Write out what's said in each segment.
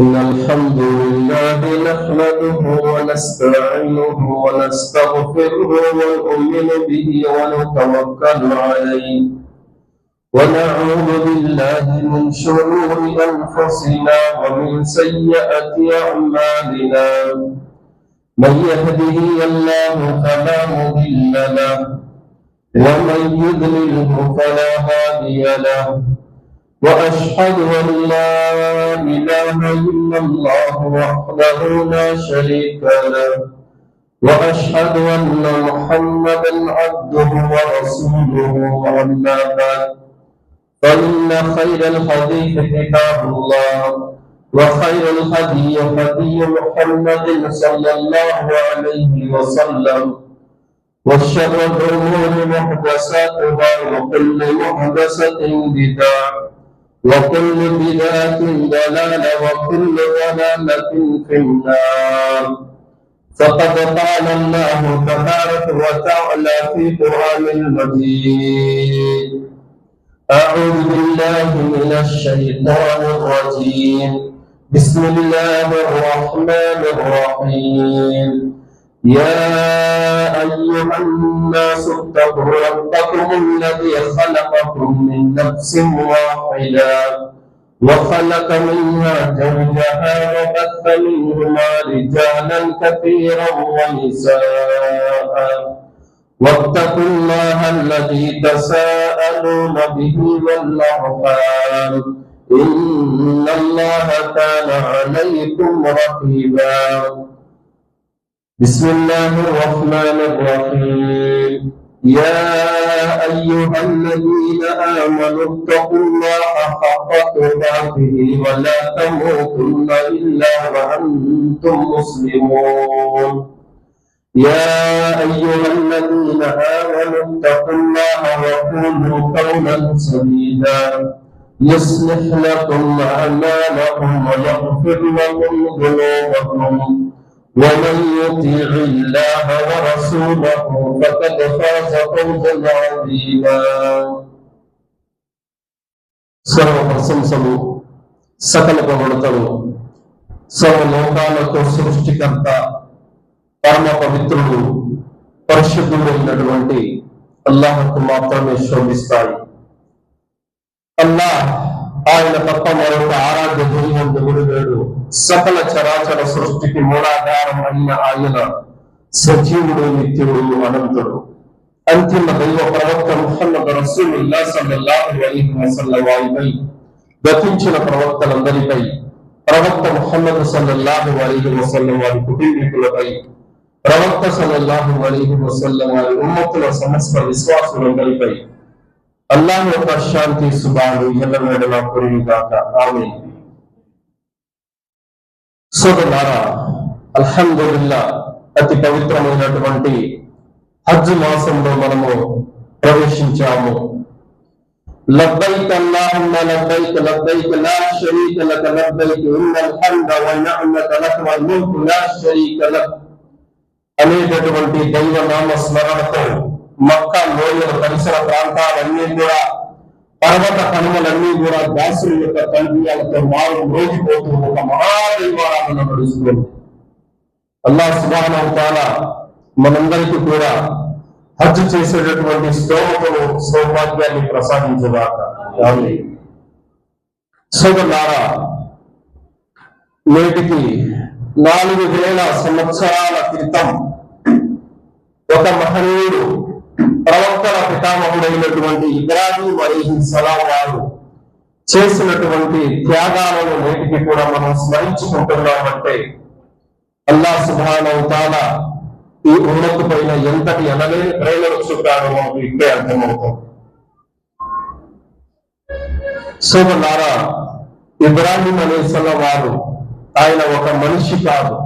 إن الحمد لله نحمده ونستعينه ونستغفره ونؤمن به ونتوكل عليه ونعوذ بالله من شرور أنفسنا ومن سيئات أعمالنا. من يهده الله فلا مضل له ومن يضلله فلا هادي له، وأشهد أن لا إله إلا الله وحده لا شريك له، وأشهد أن محمدا عبده ورسوله. أما بعد، فإن خير الحديث كتاب الله، وخير الهدي هدي محمد صلى الله عليه وسلم، وشر الأمور محدثاتها، وكل محدثة بدعة، وكل بدعة ضلالة، وكل ضلالة في النار. فقد قال الله تبارك وتعالى في القرآن المجيد: أعوذ بالله من الشيطان الرجيم، بسم الله الرحمن الرحيم. يا أيها الناس اتقوا ربكم الذي خلقكم من نفس واحدة وخلق منها زوجها وبث منهما رجالا كثيرا ونساء، واتقوا الله الذي تساءلون به والأرحام، إن الله كان عليكم رقيبا. بسم الله الرحمن الرحيم. يا أيها الذين آمنوا اتقوا الله حق تقاته ولا تموتن إلا وأنتم مسلمون. يا أيها الذين آمنوا اتقوا الله وقولوا قولا سديدا يصلح لكم أعمالكم ويغفر لكم ذنوبكم، ومن يطع الله ورسوله فقد فاز فوزا عظيما. సర్వ ప్రశంసలు సకల పొగడ్తలు సర్వలోకాలకు సృష్టికర్త పరమ పవిత్రుడు పరిశుద్ధుడైనటువంటి అల్లాహ్కు మాత్రమే శోభిస్తాయి. అల్లాహ్ ఆయన తప్ప మరొక ఆరాధ్య దేవుడు లేడు. సకల చరాచర సృష్టికి మూలాధారం అయిన ఆయన సజీవుడు, నిత్యుడు, అనంతుడు. అంతిమ దైవ ప్రవక్త ముహమ్మద్ రసూలుల్లాహ్ సల్లల్లాహు అలైహి వసల్లం వారిపై, గతించిన ప్రవక్తలందరిపై, ప్రవక్త ముహమ్మద్ సల్లల్లాహు అలైహి వసల్లం వారి కుటుంబీకులపై, ప్రవక్త సల్లల్లాహు అలైహి వసల్లం వారి ఉమ్మతుల సమస్త విశ్వాసులందరిపై అల్లాహ్ యొక్క శాంతి శుభాలు ఎల్లవేళలా కురియుగాక. ఆమీన్. సోదరులారా, అల్హమ్దులిల్లాహ్, అతి పవిత్రమైనటువంటి హజ్ మాసంలో మనము ప్రవేశించాము. లబ్బైక అల్లాహుమ్మ లబ్బైక లబ్బైక లా షరీక లక లబ్బైక ఇన్నల్ హమ్ద వన్ నిఅమత లక వల్ ముల్కు లా షరీక లక్ అనేటటువంటి దైవ నామ స్మరణతో మక్కా లోయల పరిసర ప్రాంతాలన్నీ కూడా, పర్వత కనుమలన్నీ కూడా దాసుల యొక్క కల్పియాలతో మారు రోజుపోతూ ఒక మహాదైవారాధన నడుస్తుంది. అల్లాహ్ సుబ్హానహు వ తఆలా మనందరికీ కూడా హజ్ చేసేటటువంటి స్తోమతను, సౌభాగ్యాన్ని ప్రసాదించుగాక. ఆమీన్. సోదరులారా, నేటికి 4000 సంవత్సరాల క్రితం ఒక మహనీయుడు, ప్రవక్తల పితామహుడైనటువంటి ఇబ్రాహీం అలైహిస్సలాం వారు చేసినటువంటి త్యాగాలను నేటికి కూడా మనం స్మరించుకుంటున్నామంటే అల్లాహ్ సుబ్హానహు వ తఆలా ఈ ఉమ్మతు పైన ఎంతటి అనలేని ప్రేమను చూపారో మనకు ఇప్పుడే అర్థమవుతుంది. సోదరులారా, ఇబ్రాహీం అలైహిస్సలాం వారు ఆయన ఒక మనిషి కాదు,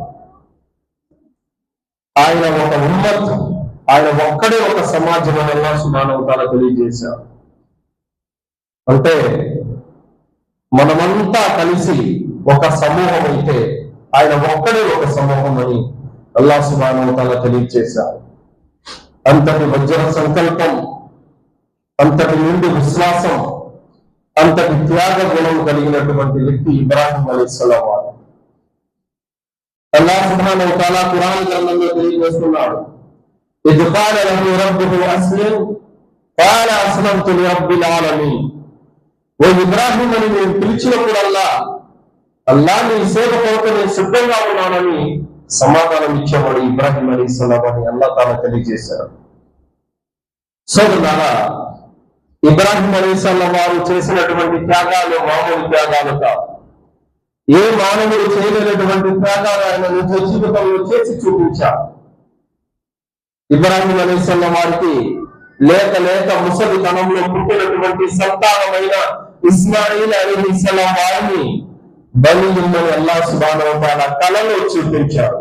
ఆయన ఒక ఉమ్మత్, ఆయన ఒక్కడే ఒక సమాజం అని అల్లాహ్ సుబ్హానహు వ తఆలా తెలియజేశారు. అంటే మనమంతా కలిసి ఒక సమూహం అయితే ఆయన ఒక్కడే ఒక సమూహం అని అల్లాహ్ సుబ్హానహు వ తఆలా తెలియజేశారు. అంతటి వజ్ర సంకల్పం, అంతటి నిండు విశ్వాసం, అంతటి త్యాగ గుణం కలిగినటువంటి వ్యక్తి ఇబ్రాహీం అలైహిస్సలాం వారు. అల్లాహ్ సుబ్హానహు వ తఆలా ఖురాన్ గ్రంథంలో తెలియజేస్తున్నాడు, ఇద్ ఖాల లహు రబ్బుహు అస్లిమ్ ఖాల అస్లమ్తు లిరబ్బిల్ ఆలమీన్. ఓ ఇబ్రాహీం అని నేను పిలిచినప్పుడల్లా అల్లాహ్ నీ సేవ కొరకు నేను సిద్ధంగా ఉన్నానని సమాధానం ఇచ్చేవాడు ఇబ్రాహీం అలైహిస్సలాం అని అల్లాహ్ తాలా తెలియజేశారు. సోదరులారా, ఇబ్రాహీం అలైహిస్సలాం వారు చేసినటువంటి త్యాగాలు మామూలు త్యాగాలు కాదు. ఏ మానవుడు చేయలేనటువంటి త్యాగాలు ఆయన నిజ జీవితంలో చేసి చూపించారు. ఇబ్రాహీం అలైహిస్సలాం వారికి లేక లేక ముసలితనంలో పుట్టినటువంటి సంతానమైన ఇస్మాయిల్ అలైహిస్సలాం వారిని బలి ఇమ్మని అల్లాహ్ సుబ్హానహు వ తఆలా కలలో చూపించారు.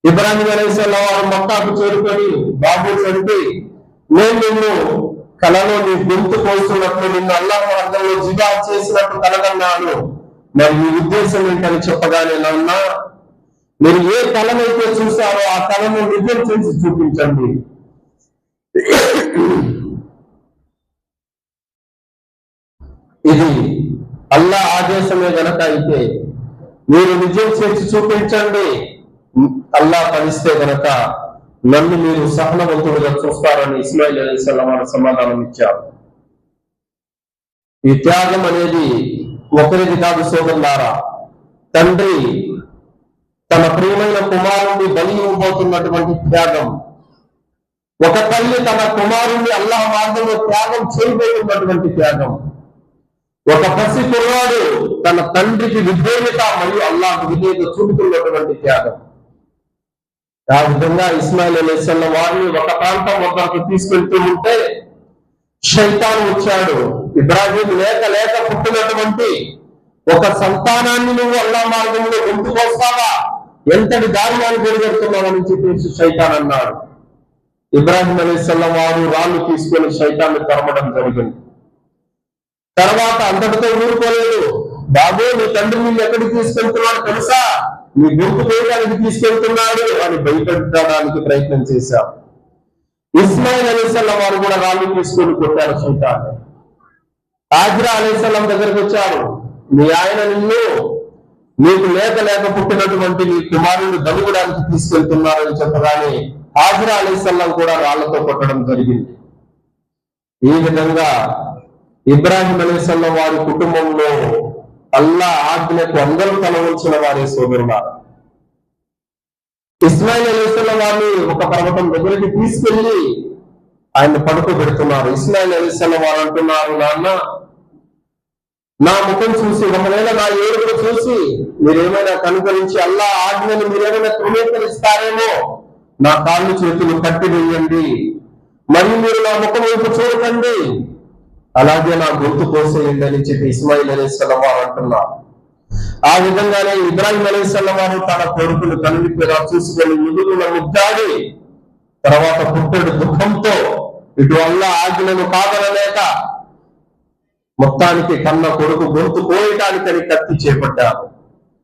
ఇబ్రాహీం అలైహిస్సలాం వారు మక్కాకు చేరుకొని బాబు చంపి, నేను నిన్ను కలలో నీ గొంతు కోస్తున్నట్లు నిన్ను అల్లాహ్ మార్గంలో జిహాద్ చేసినట్టు కలగన్నాను, మరి మీ ఉద్దేశం ఏంటని చెప్పగానే, నాన్న మీరు ఏ కళనైతే చూశారో ఆ కళను నిజం చేసి చూపించండి. ఇది అల్లాహ్ ఆదేశమే గనక అయితే మీరు నిజం చేసి చూపించండి, అల్లాహ్ ఫలిస్తే గనక నన్ను మీరు సహనవంతుడుగా చూస్తారని ఇస్మాయిల్ అలైహిస్సలాం వారు సమాధానం ఇచ్చారు. ఈ త్యాగం అనేది ఒకరిది కాదు సోదరులారా. తండ్రి తన ప్రియమైన కుమారుణ్ణి బలి ఇవ్వబోతున్నటువంటి త్యాగం, ఒక తల్లి తన కుమారుణ్ణి అల్లాహ్ మార్గంలో త్యాగం చేయబోతున్నటువంటి త్యాగం, ఒక పసి కుర్రాడు తన తండ్రికి విధేయత మరియు అల్లాహ్ విధేయత చూపుతున్నటువంటి త్యాగం. ఆ విధంగా ఇస్మాయిల్ అలైహిస్సలాం వారిని ఒక ప్రాంతం వద్దకు తీసుకెళ్తూ ఉంటే శైతాన్ వచ్చాడు. ఇబ్రాహీం లేక లేక పుట్టినటువంటి ఒక సంతానాన్ని నువ్వు అల్లాహ్ మార్గంలో గొంతుకొస్తావా, ఎంతటి దారుణాన్ని పెరిగెడుతున్నావని చెప్పేసి శైతాన్ అన్నాడు. ఇబ్రాహీం అలైహిస్సలాం వారు రాళ్ళు తీసుకొని శైతాన్ని తరమడం జరిగింది. తర్వాత అంతటితో ఊరుకోలేదు. బాబు, నీ తండ్రి నిన్ను ఎక్కడికి తీసుకెళ్తున్నాడు తెలుసా, నీ గొంతు వేయడానికి తీసుకెళ్తున్నాడు అని భయపెట్టడానికి ప్రయత్నం చేశాం. ఇస్మాయిల్ అలైహిస్సలాం వారు కూడా రాళ్ళు తీసుకొని కొట్టారు శైతాన్ని. హాజరా అలైహిస్సలాం దగ్గరికి వచ్చారు, మీ ఆయన నిన్ను నీకు లేక లేక పుట్టినటువంటి నీ కుమారుని బలిగడానికి తీసుకెళ్తున్నారని చెప్పగానే హాజరా అలైహిస్సలాం కూడా రాళ్లతో కొట్టడం జరిగింది. ఈ విధంగా ఇబ్రాహీం అలైహిస్సలాం వారి కుటుంబంలో అల్లాహ్ ఆజ్ఞకు అందరూ తల వంచిన వారే సోదరులారా. ఇస్మాయిల్ అలైహిస్సలాం వారిని ఒక పర్వతం దగ్గరికి తీసుకెళ్లి ఆయన పడుకోబెడుతున్నారు. ఇస్మాయిల్ అలైహిస్సలాం వారు అంటున్నారు, నాన్న నా ముఖం చూసి, ఒకవేళ నా ఏడుపును చూసి మీరేమైనా కనుగరించి అల్లాహ్ ఆజ్ఞను మీరేమైనా తృణీకరిస్తారేమో నా కాళ్ళు చేతులు కట్టి వేయండి, మరియు మీరు నా ముఖం వైపు చూడకండి, అలాగే నా గొంతు కోసేయండి అని చెప్పి ఇస్మాయిల్ అలైహిస్సలాం వారు అంటున్నారు. ఆ విధంగానే ఇబ్రాహీం అలైహిస్సలాం వారు తన కొడుకును కనువిప్పుగా చూసుకొని ముదుగున ముద్దాడి, తర్వాత పుట్టెడు దుఃఖంతో ఇటు అల్లాహ్ ఆజ్ఞను కాదనలేక మొత్తానికి కన్న కొడుకు గొంతు కోయటానికని కత్తి చేపట్టారు.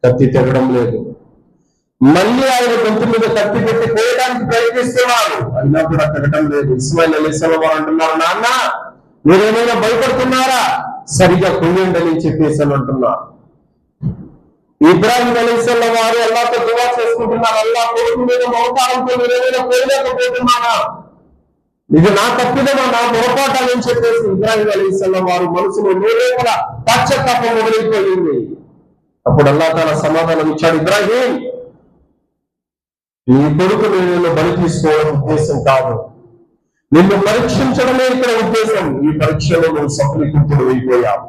కత్తి తెగడం లేదు. మళ్ళీ ఆయన గొంతు మీద కత్తి పెట్టి కోయడానికి ప్రయత్నిస్తున్నారు, అయినా కూడా తెగడం లేదు. ఇస్మాయిల్ అలైహిస్సలాం వారు అంటున్నారు, నాన్న మీరేమైనా భయపడుతున్నారా, సరిగా కొయ్యండి అని చెప్పేసి అని అంటున్నారు. ఇబ్రాహీం అలైహిస్సలాం వారు అల్లాహ్తో దువా చేసుకుంటున్నారు, అల్లాహ్ కొడుకు మీద మమకారంతో మీరేమైనా కోయలేకపోతున్నారా, ఇది నా తప్పిదమా, నా పొరపాటు అని చెప్పేసి ఇబ్రాహీం అలైహిస్సలాం వారు మనసులో లోపల పశ్చాత్తాపం మొదలైపోయింది. అప్పుడు అల్లాహ్ తాలా సమాధానం ఇచ్చాడు, ఇబ్రాహీం నీ కొడుకు నిన్ను బలి తీసుకోవడం ఉద్దేశం కాదు, నిన్ను పరీక్షించడమే ఇక్కడ ఉద్దేశం. ఈ పరీక్షలో నువ్వు సఫలీకృతుడు అయిపోయావు,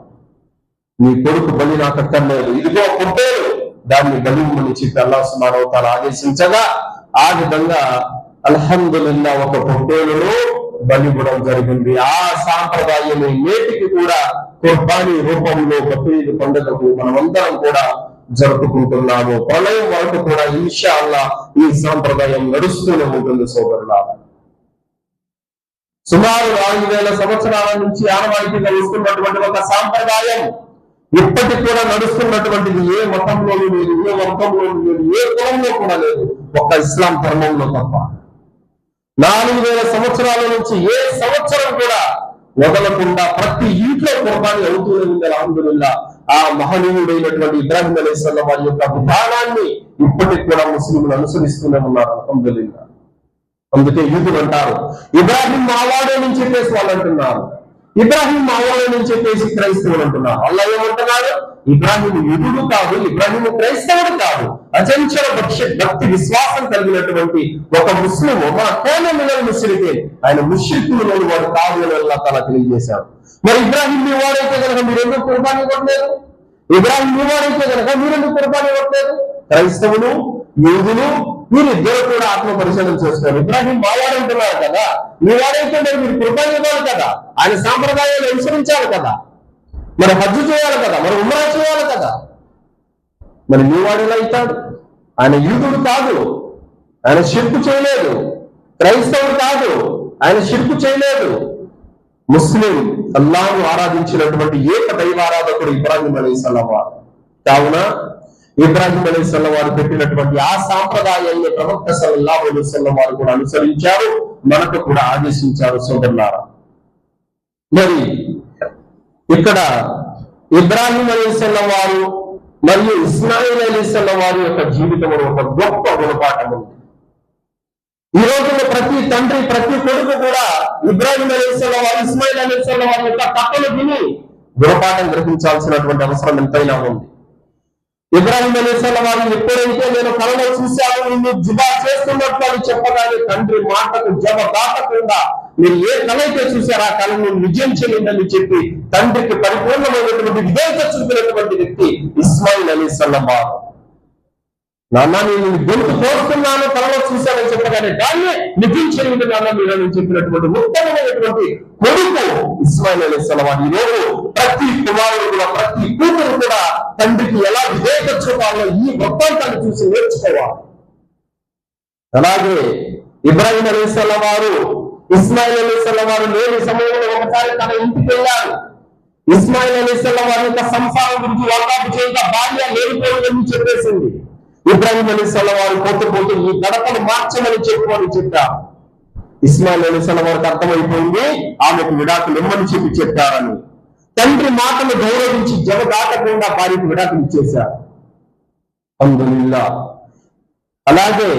నీ కొడుకు బలి నాకు అక్కర్లేదు, ఇదిగో పొట్టేలు, దాన్ని బలిమ్మని చెప్పి అల్లాహ్ సుబ్హానహు వ తఆలా ఆదేశించగా ఆ విధంగా అల్హమ్దులిల్లాహ్ ఒక పొట్టేలును బలివ్వడం జరిగింది. ఆ సాంప్రదాయమే నేటికి కూడా కుర్బానీ రూపంలో బక్రీద్ పండుగకు మనమందరం కూడా జరుపుకుంటున్నాము. ప్రళయం వరకు కూడా ఇన్షాఅల్లాహ్ ఈ సాంప్రదాయం నడుస్తూనే ఉంటుంది సోదరులారా. సుమారు 4000 సంవత్సరాల నుంచి ఆనవాయితీగా వస్తున్నటువంటి ఒక సాంప్రదాయం ఇప్పటికి కూడా నడుస్తున్నటువంటిది. ఏ మతంలోనూ లేదు, ఏ వర్గంలోనూ లేదు, ఏ కులంలో కూడా లేదు, ఒక్క ఇస్లాం ధర్మంలో తప్ప. 4000 సంవత్సరాల నుంచి ఏ సంవత్సరం కూడా వదలకుండా ప్రతి ఇంట్లో కుర్బానీ అవుతూనే ఉంది. అల్హమ్దులిల్లాహ్ ఆ మహనీయుడైనటువంటి ఇబ్రాహిం అలైహిస్సలాం వారి యొక్క విధానాన్ని ఇప్పటికి కూడా ముస్లింలు అనుసరిస్తూనే ఉన్నారు. అల్హమ్దులిల్లాహ్. అందుకే యూదులు అంటారు ఇబ్రాహిం మావాడే నుంచి చెప్పేసి వాళ్ళు అంటున్నారు, ఇబ్రాహిం మావాడే నుంచి చెప్పేసి క్రైస్తవులు అంటున్నారు. అల్లా ఏమంటున్నారు? ఇబ్రాహిం యూదుడు కాదు, ఇబ్రాహిం క్రైస్తవుడు కాదు, అచంచల భక్తి విశ్వాసం కలిగినటువంటి ఒక ముస్లిం. మా కేన మినల్ ముష్రికీన్, ఆయన ముష్రికులలో వాడు కాదు అని అల్లాహ్ తఆలా తెలియజేశాడు. మరి ఇబ్రాహిం మీ వాడైతే కనుక మీరెందుకు కుర్బానీ ఇవ్వట్లేదు? ఇబ్రాహిం మీ వాడైతే కనుక మీరెందుకు కుర్బానీ ఇవ్వట్లేదు? క్రైస్తవులు యూదులు వీరిద్దరు కూడా ఆత్మ పరిశీలన చేస్తారు. ఇబ్రాహిం మావాడంటున్నారు కదా, మీ వాడైతే మీరు కుర్బానీ ఇవ్వాలి కదా, ఆయన సాంప్రదాయాలు అనుసరించాలి కదా, మరి హజ్జు చేయాలి కదా, మరి ఉమ్రా చేయాలి కదా. మరి మీ వాడు ఎలా అవుతాడు? ఆయన యూదుడు కాదు, ఆయన షిర్కు చేయలేదు. క్రైస్తవుడు కాదు, ఆయన షిర్కు చేయలేదు. ముస్లిం అల్లాహ్ను ఆరాధించినటువంటి ఏక దైవారాధకుడు ఇబ్రాహిం అలైహిస్సలాం వారు. కావున ఇబ్రాహిం అలైహిస్సలాం వారు పెట్టినటువంటి ఆ సాంప్రదాయాన్ని ప్రవక్త సల్లల్లాహు అలైహి వసల్లం వారు కూడా అనుసరించారు, మనకు కూడా ఆదేశించారు. సోదరులారా, మరి ఇక్కడ ఇబ్రాహిం అలైహిస్సలాం వారు మరియు ఇస్మాయిల్ అలైహిస్సలాం వారి యొక్క జీవితంలో ఒక గొప్ప గుణపాఠం ఉంది. ఈ రోజుల్లో ప్రతి తండ్రి ప్రతి కొడుకు కూడా ఇబ్రాహిం అలైహిస్సలాం వారు ఇస్మాయిల్ అలైహిస్సలాం వారి యొక్క కథలు విని గుణపాఠం గ్రహించాల్సినటువంటి అవసరం ఎంతైనా ఉంది. ఇబ్రాహిం అలైహిస్సలాం వారు ఎప్పుడైతే నేను కలలో చూశాను నిన్ను జిబా చేస్తున్నట్లు అని చెప్పగానే తండ్రి మాటకు జవాబు మీరు ఏ కళ అయితే చూశారో ఆ కళను నిజం చేయండి చెప్పి తండ్రికి పరిపూర్ణమైనటువంటి విధేయత చూపినటువంటి వ్యక్తి ఇస్మాయిల్ అలైహిస్సలాం వారు. నాన్న నేను గొంతు కోరుతున్నాను కళలో చూశానని చెప్పగానే దాన్ని నిజం చేయండి నాన్న మీరు చెప్పినటువంటి ఉత్తమమైనటువంటి కొడుకు ఇస్మాయిల్ అలైహిస్సలాం వారు. ఈరోజు ప్రతి కుమారుడు కూడా ప్రతి కూతురు కూడా తండ్రికి ఎలా విధేయత చూపాలో ఈ వృత్తాంతాన్ని చూసి నేర్చుకోవాలి. అలాగే ఇబ్రాహిం అలైహిస్సలాం వారు ఇస్మాయిల్ అలైహిస్సలాం వారు లేని సమయంలో ఒకసారి తన ఇంటికి వెళ్ళారు. ఇస్మాయిల్ అలైహిస్సలాం వారి యొక్క సంసారం గురించి వాకాపు చేయక భార్య లేనిపోయిందని చెప్పేసింది. ఇబ్రాహిం అలైహిస్సలాం వారు పోతూ ఈ గడపను మార్చమని చెప్పారు. ఇస్మాయిల్ అలైహిస్సలాం వారికి అర్థమైపోయింది ఆమెకు విడాకులు ఇమ్మని చెప్పారని. తండ్రి మాటను గౌరవించి జవదాటకుండా భార్యకు విడాకులు ఇచ్చేశారు. అల్హమ్దులిల్లాహ్. అలాగే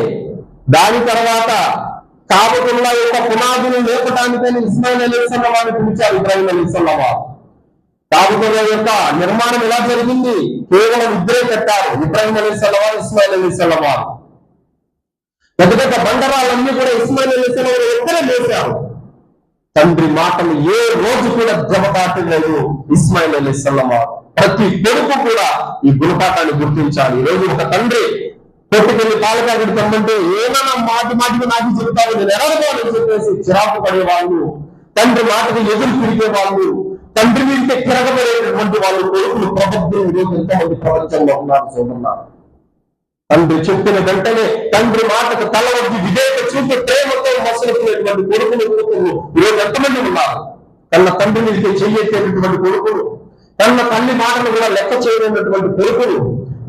దాని తర్వాత కాబతుల్లా యొక్క పునాదులు లేపడానికని ఇస్మాయిల్ అలైహిస్సలాం వారిని పిలిచారు ఇబ్రాహిం అలైహిస్సలాం వారు. కాబతుల్లా యొక్క నిర్మాణం ఎలా జరిగింది? కేవలం ఇద్దరే కట్టారు, ఇబ్రాహిం అలైహిస్సలాం వారు, ఇస్మాయిల్ అలైహిస్సలాం వారు. పెద్ద పెద్ద బండరాలన్నీ కూడా ఇస్మాయిల్ అలైహిస్సలాం వారు ఎక్కడే వేశారు. తండ్రి మాటలు ఏ రోజు కూడా జవదాటలేదు ఇస్మాయిల్ అలైహిస్సలాం వారు. ప్రతి కొడుకు కూడా ఈ గుణపాఠాన్ని గుర్తించాలి. ఈ రోజు ఒక తండ్రి కొట్టుకెళ్ళి పాల ప్యాకెట్ తెమ్మంటే ఏమైనా మాటికి నాకు చెప్తావు, నేను ఎరగని చెప్పేసి చిరాకు పడేవాళ్ళు, తండ్రి మాటకు ఎదురు తిరిగే వాళ్ళు, తండ్రి మీదకి తిరగబడేటటువంటి వాళ్ళు కొడుకులు ప్రబుద్ధులు ఈరోజు ఎంతమంది ప్రపంచంలో ఉన్నారు. చూస్తున్నారు తండ్రి చెప్పిన వెంటనే తండ్రి మాటకు తల వద్ది విధేయత చూపి ప్రేమతో మసలుకునేటువంటి కొడుకులు కొడుకులు ఈరోజు ఎంతమంది ఉన్నారు. కన్న తండ్రి మీదకి చెయ్యేటటువంటి కొడుకులు, కన్న తల్లి మాటలు కూడా లెక్క చేయలేనటువంటి కొడుకులు,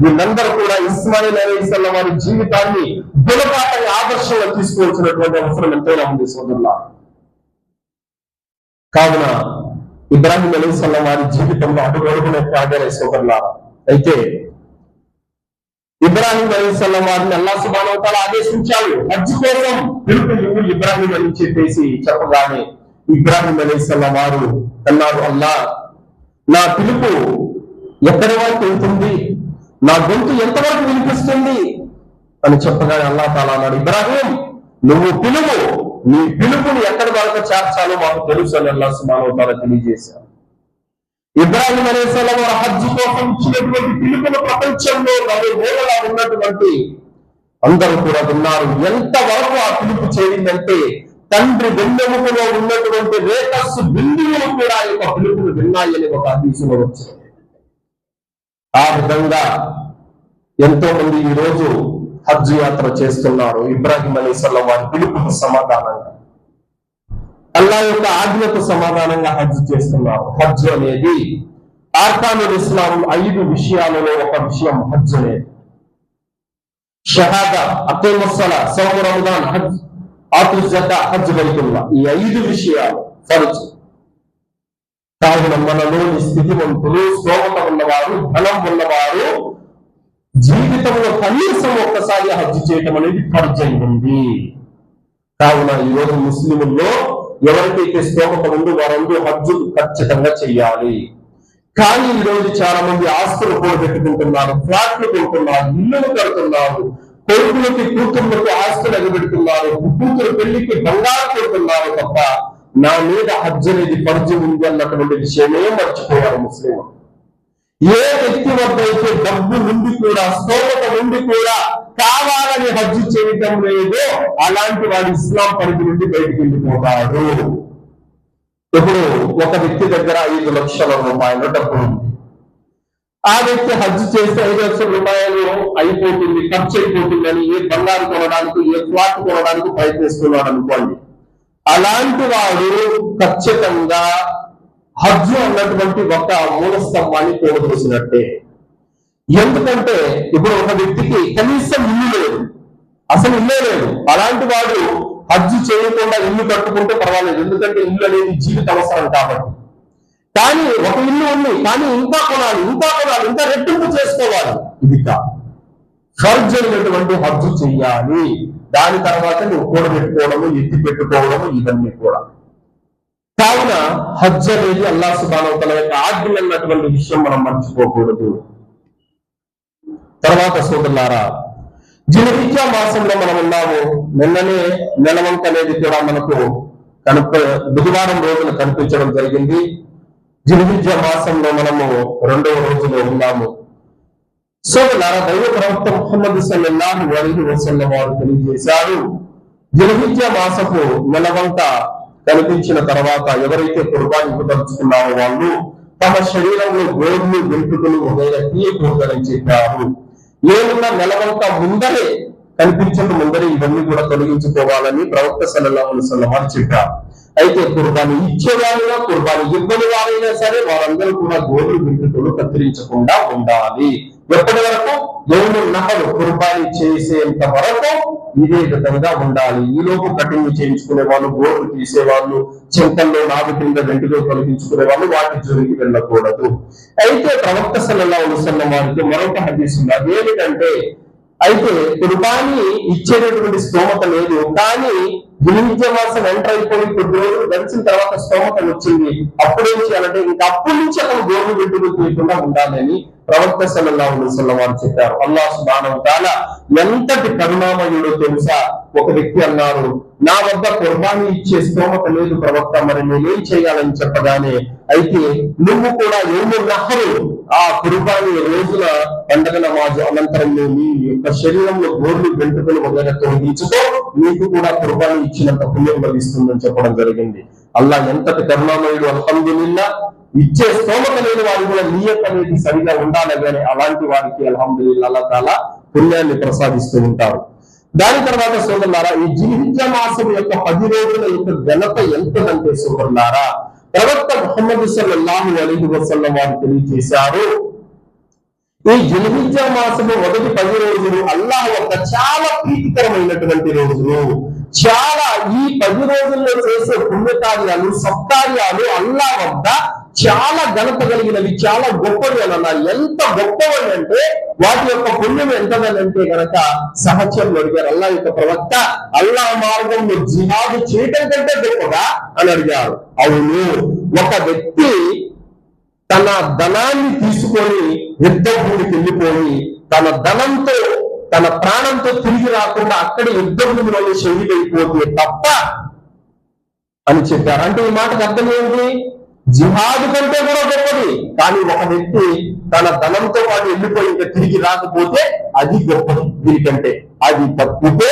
వీళ్ళందరూ కూడా ఇస్మాయిల్ అలైహిస్సలాం వారి జీవితాన్ని గుణపాఠాన్ని ఆదర్శంగా తీసుకోవాల్సినటువంటి అవసరం ఎంతైనా ఉంది సోదరులారా. కావున ఇబ్రాహిం అలైహిస్సలాం వారి జీవితంలో అడుగడుగునే త్యాగాలే సోదరులారా. అయితే ఇబ్రాహిం అలైహిస్సలాం వారిని అల్లాహ్ సుబ్హానహు వ తఆలా ఆదేశించాడు హజ్ కోసం పిలుపు ఇబ్రాహిం అని చెప్పేసి చెప్పగానే ఇబ్రాహిం అలైహిస్సలాం వారు అన్నారు, అల్లాహ్ నా పిలుపు ఎక్కడి వరకు వెళ్తుంది, నా గొంతు ఎంతవరకు వినిపిస్తుంది అని చెప్పగానే అల్లాహ్ తాలా అన్నాడు, ఇబ్రాహిం నువ్వు పిలువు, నీ పిలుపుని ఎక్కడి వరకు చేర్చాలో మాకు తెలుసు అని అల్లాహ్ సుబ్హానహు వ తఆలా తెలియజేశారు. ఇబ్రాహిం అలైహిస్సలాం వారు హజ్ కోసం ఇచ్చినటువంటి పిలుపును ప్రపంచంలో నలుమూలలా ఉన్నటువంటి అందరూ కూడా విన్నారు. ఎంతవరకు ఆ పిలుపు చేరిందంటే తండ్రి వెన్నెముకలో ఉన్నటువంటి రేతస్సు బిందువులు కూడా ఈ యొక్క పిలుపును విన్నాయని ఒక హదీసులో వచ్చింది. ఆ విధంగా ఎంతో మంది ఈ రోజు హజ్ యాత్ర చేస్తున్నారు ఇబ్రాహిం అలైహిస్సలాం వారి పిలుపుకు సమాధానంగా, అల్లాహ్ యొక్క ఆజ్ఞకు సమాధానంగా హజ్ చేస్తున్నారు. హజ్ అనేది అర్కానుల్ ఇస్లాం 5 విషయాలలో ఒక విషయం హజ్ అనేది. షహాదా, అఖీముస్ సలా, సౌము రమదాన్, హజ్, ఆతు జకా, హజ్ బైతుల్లా, ఈ 5 విషయాలు ఫర్జ్. కావున మనలోని స్థితివంతులు స్తోమత ఉన్న ఉన్నవారు, ధనం ఉన్నవారు జీవితంలో కనీసం ఒక్కసారి హజ్ చేయటం అనేది ఫర్జ్ అయింది. కావున ఈరోజు ముస్లింల్లో ఎవరికైతే స్తోమత ఉందో వారందరూ హజ్జు ఖచ్చితంగా చెయ్యాలి. కానీ ఈరోజు చాలా మంది ఆస్తులు కూడబెట్టుకుంటున్నారు, ఫ్లాట్లు కొంటున్నారు, ఇల్లులు కడుతున్నారు, కొడుకులకి కూతుర్లకి ఆస్తులు ఎగబెడుతున్నారు, కూతురు పెళ్లికి బంగారు కొడుతున్నారు తప్ప నా మీద హజ్ అనేది ఫర్జ్ ఉంది అన్నటువంటి విషయమే మర్చిపోయారు ముస్లిం. ఏ వ్యక్తి వద్ద అయితే డబ్బు నుండి కూడా, స్తోమత నుండి కూడా కావాలని హజ్ చేయటం లేదో అలాంటి వాడు ఇస్లాం పరిధి నుండి బయటికి వెళ్ళిపోతాడు. ఇప్పుడు ఒక వ్యక్తి దగ్గర 5 లక్షల రూపాయల డబ్బు ఉంది. ఆ వ్యక్తి హజ్ చేస్తే 5 లక్షల రూపాయలు అయిపోతుంది, ఖర్చు అయిపోతుందని ఏ బంగారు కొనడానికి, ఏ ఫ్లాట్ కొనడానికి ప్రయత్నిస్తున్నాడు అనుకోండి. అలాంటి వాడు ఖచ్చితంగా హజ్ అన్నటువంటి ఒక మూల స్తంభాన్ని కోల్పోసినట్టే. ఎందుకంటే ఇప్పుడు ఒక వ్యక్తికి కనీసం ఇల్లు లేదు, అసలు ఇల్లే లేదు. అలాంటి వాడు హజ్ చేయకుండా ఇల్లు కట్టుకుంటే పర్వాలేదు, ఎందుకంటే ఇల్లు అనేది జీవిత అవసరం కాబట్టి. కానీ ఒక ఇల్లు ఉంది, కానీ ఇంకా కొనాలి, ఇంకా రెట్టింపు చేసుకోవాలి. ఇది కాదు, ఫర్జ్ అయినటువంటి హజ్ చెయ్యాలి. దాని తర్వాత నువ్వు కూడబెట్టుకోవడము, ఎత్తి పెట్టుకోవడము, ఇవన్నీ కూడా. కావున హజ్ అనేది అల్లాహ్ సుబ్హానహు వ తఆలా యొక్క ఆజ్ఞ అన్నటువంటి విషయం మనం మర్చిపోకూడదు. తర్వాత సోదరులారా, జిల్హిజ్జా మాసంలో మనం ఉన్నాము. నిన్ననే నెలవంక అనేది కూడా మనకు బుధవారం రోజున కనిపించడం జరిగింది. జిల్హిజ్జా మాసంలో మనము 2వ రోజులో ఉన్నాము. సోదరులారా, దైవ ప్రవక్త ముహమ్మద్ సల్లల్లాహు అలైహి వసల్లం వారు తెలియజేశారు, జిల్హిజ్జా మాసపు నెలవంక కనిపించిన తర్వాత ఎవరైతే కుర్బానీ ఇవ్వదలుచుకున్నారో వాళ్ళు తమ శరీరంలో గోర్లు, వెంట్రుకలు తీయకూడదని చెప్పారు. ఏమున్నా నెలవంక ముందరే కనిపించక ముందరే ఇవన్నీ కూడా తొలగించుకోవాలని ప్రవక్త సల్లల్లాహు అలైహి వసల్లం వారు చెప్పారు. అయితే కుర్బానీ ఇచ్చేవారైనా, కుర్బానీ ఇవ్వని వారైనా సరే వారందరూ కూడా గోర్లు, వెంట్రుకలు కత్తిరించకుండా ఉండాలి. ఎప్పటి వరకు? యౌమున్ నహర్ కుర్బానీ చేసేంత వరకు ఇదే విధంగా ఉండాలి. ఈలోపు కటింగ్ చేయించుకునే వాళ్ళు, గోర్లు తీసేవాళ్ళు, చెంతల్లో నాభి కింద వెంట్రుకలు తొలగించుకునే వాళ్ళు వాటి జోలికి వెళ్ళకూడదు. అయితే ప్రవక్త సల్లల్లాహు అలైహి వసల్లం వారికి మరొక హదీస్ ఉంది. అదేమిటంటే, అయితే కుర్బానీ ఇచ్చేటటువంటి స్తోమత లేదు, కానీ జిల్హిజ్జా మాసం ఎంటర్ అయిపోయి కొద్ది రోజులు గడిచిన తర్వాత స్తోమత వచ్చింది. అప్పుడేం చేయాలంటే ఇంకా అప్పటి నుంచి అతను గోర్లు, వెంట్రుకలు తీయకుండా ఉండాలని ప్రవక్త సల్లల్లాహు అలైహి వసల్లం వారు చెప్పారు. అల్లాహ్ సుబ్హానహు వ తఆలా ఎంతటి కరుణామయుడో తెలుసా? ఒక వ్యక్తి అన్నారు, నా వద్ద కుర్బానీ ఇచ్చే స్తోమత లేదు ప్రవక్త, మరి నేనేం చేయాలని చెప్పగానే, అయితే నువ్వు కూడా యౌమున్ నహర్ ఆ కుర్బానీ రోజున పండగ నమాజు అనంతరం నీ యొక్క శరీరంలో గోర్లు, వెంట్రుకలు వగైరా తొలగించుకో, నీకు కూడా కుర్బానీ ఇచ్చినంత పుణ్యం లభిస్తుందని చెప్పడం జరిగింది. అల్లాహ్ ఎంతటి కరుణామయుడు! అల్హమ్దులిల్లాహ్. ఇచ్చే స్తోమత లేని వారు కూడా నియత్ అనేది సరిగా ఉండాలి, కానీ అలాంటి వారికి అల్హమ్దులిల్లాహ్ అల్లాహ్ తాలా పుణ్యాన్ని ప్రసాదిస్తూ ఉంటారు. దాని తర్వాత సోదరులారా, ఈ జిల్హిజ్జా మాసం యొక్క 10 రోజుల యొక్క ఘనత ఎంతదంటే సోదరులారా, ప్రవక్త ముహమ్మద్ సల్లల్లాహు అలైహి వసల్లం వారు తెలియజేశారు, ఈ జిల్హిజ్జా మాసము మొదటి 10 రోజులు అల్లాహ్ యొక్క చాలా ప్రీతికరమైనటువంటి రోజులు. చాలా ఈ 10 రోజుల్లో చేసే పుణ్యకార్యాలు, సత్కార్యాలు అల్లాహ్ వద్ద చాలా ఘనత కలిగినవి, చాలా గొప్పవి అని అన్నారు. ఎంత గొప్పవి అంటే వాటి యొక్క పుణ్యం ఎంతదనంటే కనుక సహచరులు అడిగారు, అల్లాహ్ యొక్క ప్రవక్త, అల్లాహ్ మార్గంలో జిహాదు చేయటం కంటే గొప్పగా అని అడిగారు. అవును, ఒక వ్యక్తి తన ధనాన్ని తీసుకొని యుద్ధ భూమికి వెళ్ళిపోయి తన ధనంతో, తన ప్రాణంతో తిరిగి రాకుండా అక్కడి యుద్ధ భూమిలో షహీదైపోతే తప్ప అని చెప్పారు. అంటే ఈ మాటకు అర్థం ఏంటి? జిహాదు కంటే కూడా గొప్పది, కానీ ఒక వ్యక్తి తన ధనంతో వాడు వెళ్ళిపోయి ఇంకా తిరిగి రాకపోతే అది గొప్పది. దీనికంటే అది తప్పితే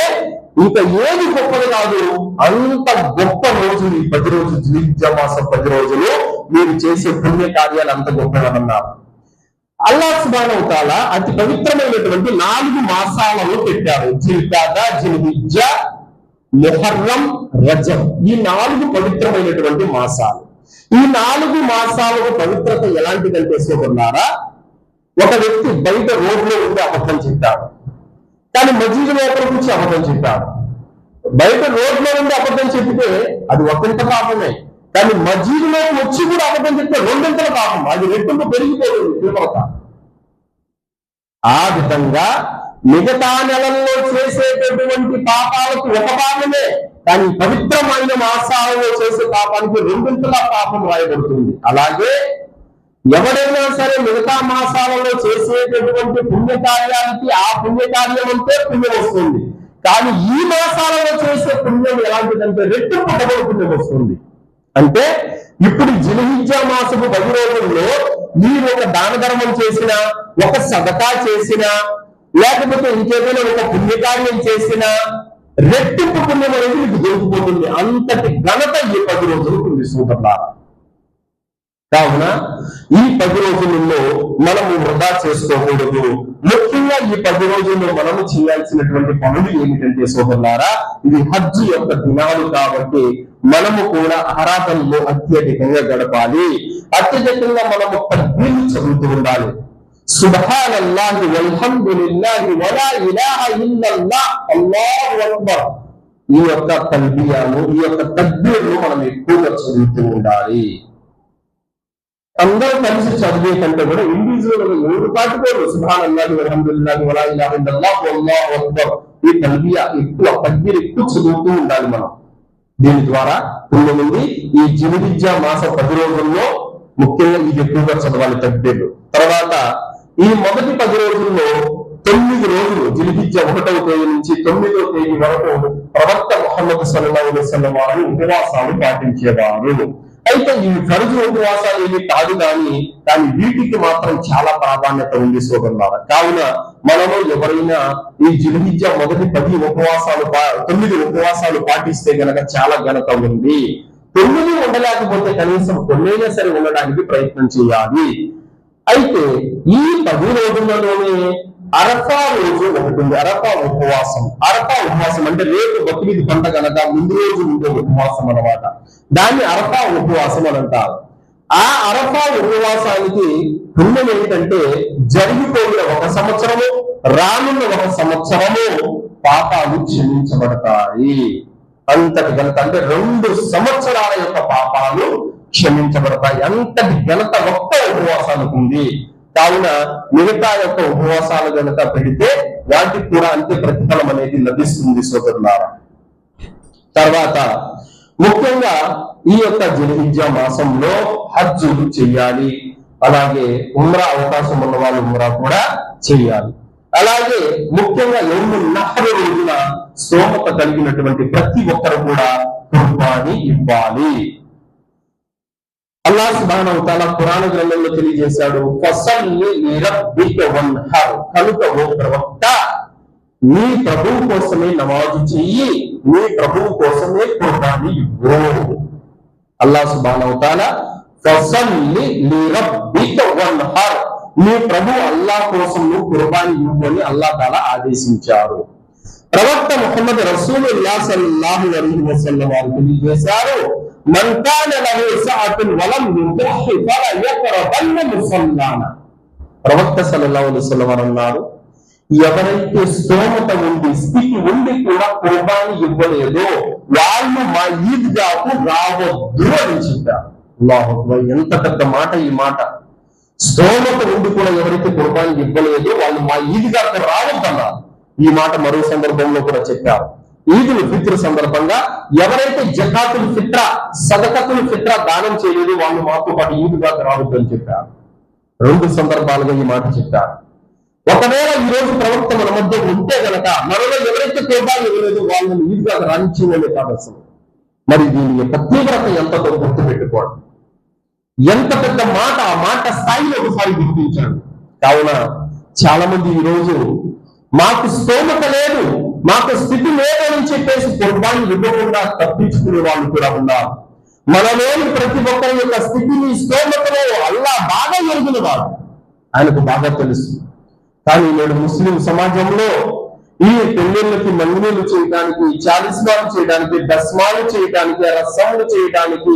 ఇంకా ఏది గొప్పది కాదు. అంత గొప్ప రోజులు ఈ 10 రోజులు, జిల్హిజ్జా మాసం 10 రోజులు మీరు చేసే పుణ్య కార్యాలు అంత గొప్పదన్నారు. అల్లాహ్ సుబ్హానహు వ తఆలా అతి పవిత్రమైనటువంటి 4 మాసాలను పెట్టారు. జిల్కాదా, జిల్హిజ్జా, ముహర్రం, రజబ్. ఈ 4 పవిత్రమైనటువంటి మాసాలు. ఈ 4 మాసాలకు పవిత్రత ఎలాంటిదంటే సోదరులారా, ఒక వ్యక్తి బయట రోడ్లో ఉండి అబద్ధం చెప్పాడు, కానీ మసీదు లోపల నుంచి అబద్ధం చెప్పాడు. బయట రోడ్లో ఉండి అబద్ధం చెప్తే అది ఒకంత పాపమే, కానీ మజీదులోకి వచ్చి కూడా అబద్ధం చెప్తే రెండింతల పాపం, అది రెట్టింపు పెరిగిపోతుంది తీవ్రత. ఆ విధంగా మిగతా నెలల్లో చేసేటటువంటి పాపాలకు ఒక పాపమే, కానీ పవిత్రమైన మాసాలలో చేసే పాపానికి రెండింతల పాపం రాయబడుతుంది. అలాగే ఎవరైనా సరే మిగతా మాసాలలో చేసేటటువంటి పుణ్యకార్యానికి ఆ పుణ్యకార్యం అంటే పుణ్యం వస్తుంది, కానీ ఈ మాసాలలో చేసే పుణ్యం ఎలాంటిదంటే రెట్టింపు డబుల్ పుణ్యం వస్తుంది. అంటే ఇప్పుడు జిల్హిజ్జా మాసపు 10 రోజుల్లో మీరు ఒక దాన ధర్మం చేసినా, ఒక సదకా చేసినా, లేకపోతే ఇంకేదైనా ఒక పుణ్యకార్యం చేసినా రెట్టింపు పుణ్యం అనేది మీకు దొరికిపోతుంది. అంతటి ఘనత ఈ 10 రోజులకు ఉంది సోదరులారా. కావున ఈ 10 రోజులలో మనము వృధా చేసుకోకూడదు. ముఖ్యంగా ఈ 10 రోజుల్లో మనము చేయాల్సినటువంటి పనులు ఏమిటంటే సోదరులారా, ఇది హజ్ యొక్క దినాలు కాబట్టి మనము కూడా ఆరాధనలో అత్యధికంగా గడపాలి. అత్యధికంగా మనము తక్బీర్లు చదువుతూ ఉండాలి. సుబ్హానల్లాహి వల్హమ్దులిల్లాహి వలా ఇలాహ ఇల్లల్లాహ్ అల్లాహు అక్బర్, ఈ యొక్క తల్బియాను, ఈ యొక్క తక్బీర్ను మనం ఎక్కువగా చదువుతూ ఉండాలి. అందరూ కలిసి చదివే కంటే కూడా ఇండివిజువల్ గా ఎవరు పాటుకోరు సుబ్హానల్లాహి వల్హమ్దులిల్లాహి వలా ఇలాహ ఇల్లల్లాహ్ అల్లాహు అక్బర్, ఈ తల్బియా ఎక్కువ, తక్బీర్ ఎక్కువ చదువుతూ ఉండాలి మనం. దీని ద్వారా పుణ్యం ఉంది. ఈ జిల్హిజ్జా మాస 10 రోజుల్లో ముఖ్యంగా ఇది ఎక్కువగా చదవాలి తక్బీర్లు. తర్వాత ఈ మొదటి 10 రోజుల్లో 9 రోజులు జిల్హిజ్జా 1వ తేదీ నుంచి 9వ తేదీ వరకు ప్రవక్త ముహమ్మద్ సల్లల్లాహు అలైహి వసల్లం వారు ఉపవాసాలు పాటించేవారు. అయితే ఈ ఫర్జు ఉపవాసాలు ఏవి కాదు కానీ వీటికి మాత్రం చాలా ప్రాధాన్యత ఉంది సోదరులారా. కావున మనము ఎవరైనా ఈ జిల్హిజ్జా మొదటి 9 ఉపవాసాలు పాటిస్తే గనక చాలా ఘనత ఉంది. 9 ఉండలేకపోతే కనీసం కొన్నైనా సరే ఉండడానికి ప్రయత్నం చేయాలి. అయితే ఈ 10 రోజుల్లోనే అరఫా రోజు ఒకటి ఉంది, అరఫా ఉపవాసం. అరఫా ఉపవాసం అంటే రేపు బక్రీద్ పండుగ అనగా ముందు రోజు ఉండే ఉపవాసం అన్నమాట. దాన్ని అరఫా ఉపవాసం అని అంటారు. ఆ అరఫా ఉపవాసానికి పుణ్యం ఏంటంటే జరిగిపోయిన 1 సంవత్సరము, రానున్న 1 సంవత్సరము పాపాలు క్షమించబడతాయి. అంతటి ఘనత అంటే 2 సంవత్సరాల యొక్క పాపాలు క్షమించబడతాయి. అంతటి ఘనత ఒక్క ఉపవాసానికి ఉంది. కావున మిగతా యొక్క ఉపవాసాలు గనక పెడితే వాటికి కూడా అంతే ప్రతిఫలం అనేది లభిస్తుంది సోదరులారా. తర్వాత ముఖ్యంగా ఈ యొక్క జిల్హిజ్జా మాసంలో హజ్జులు చెయ్యాలి. అలాగే ఉమ్రా అవకాశం ఉన్న వాళ్ళు ఉమ్రా కూడా చెయ్యాలి. అలాగే ముఖ్యంగా యౌమున్ నహర్ రోజున స్తోమత కలిగినటువంటి ప్రతి ఒక్కరు కూడా కుర్బానీ ఇవ్వాలి. అల్లాహ్ సుబ్హానహు వ తఆలా ఖురాన్ గ్రంథంలో తెలియజేశాడు, ఫసల్లి లిరబ్బిక వన్హర్, కనుక ఓ ప్రవక్త నీ ప్రభువు కోసమే నమాజు చెయ్యి, నీ ప్రభువు కోసమే ఖుర్బానీ ఇవ్వు. అల్లాహ్ సుబ్హానహు వ తఆలా ఫసల్లి లిరబ్బిక వన్హర్, నీ ప్రభు అల్లాహ్ కోసం నువ్వు ఖుర్బానీ ఇవ్వు అని అల్లాహ్ తాలా ఆదేశించారు. ప్రవక్త ముహమ్మద్ రసూలుల్లాహ్ సల్లల్లాహు అలైహి వసల్లం వారు తెలియజేశారు, మన్ కాన లహు సఅతున్ వలం యుదహి ఫలా యక్రబన్న ముసల్లానా. ప్రవక్త సల్లల్లాహు అలైహి వసల్లం వారు అన్నారు, ఎవరైతే స్తోమత ఉండి స్థితి ఉండి కూడా ఖుర్బానీ ఇవ్వలేదో వాళ్ళు మా ఈద్గాకు రావద్దు అని చెప్పారు. అల్లాహు అక్బర్, ఎంత పెద్ద మాట ఈ మాట. స్తోమత ఉండి కూడా ఎవరైతే ఖుర్బానీ ఇవ్వలేదో వాళ్ళు మా ఈద్గాకు రావద్దన్నారు. ఈ మాట మరో సందర్భంలో కూడా చెప్పారు. ఈదుల్ ఫిత్ర్ సందర్భంగా ఎవరైతే జకాతుల్ ఫిత్రా, సదకతుల్ ఫిత్రా దానం చేయలేదు వాళ్ళు మాతో పాటు ఈద్గాకు రావద్దు అని చెప్పారు. 2 సందర్భాలుగా ఈ మాట చెప్పారు. ఒకవేళ ఈ రోజు ప్రవక్త మన మధ్య ఉంటే గనక మనలో ఎవరైతే ఖుర్బానీ ఇవ్వలేదు వాళ్ళని ఈద్గాకు రాణించిందనే కాదు అసలు. మరి దీని యొక్క తీవ్రత ఎంతతో గుర్తుపెట్టుకోండి. ఎంత పెద్ద మాట, ఆ మాట స్థాయిలో ఒకసారి గుర్తించండి. కావున చాలా మంది ఈ రోజు మాకు స్తోమత లేదు, మాకు స్థితి లేదు అని చెప్పేసి ఖుర్బానీ ఇవ్వకుండా తప్పించుకునే వాళ్ళు కూడా ఉన్నారు. మనలోని ప్రతి ఒక్కరి యొక్క స్థితిని స్తోమతలో అల్లాహ్ బాగా ఎరిగిన వాడు, ఆయనకు బాగా తెలుసు. కానీ నేడు ముస్లిం సమాజంలో ఈ పెళ్లిళ్ళకి మంగినీలు చేయడానికి, చాలిస్మాలు చేయడానికి, దస్మాలు చేయడానికి, రసములు చేయడానికి,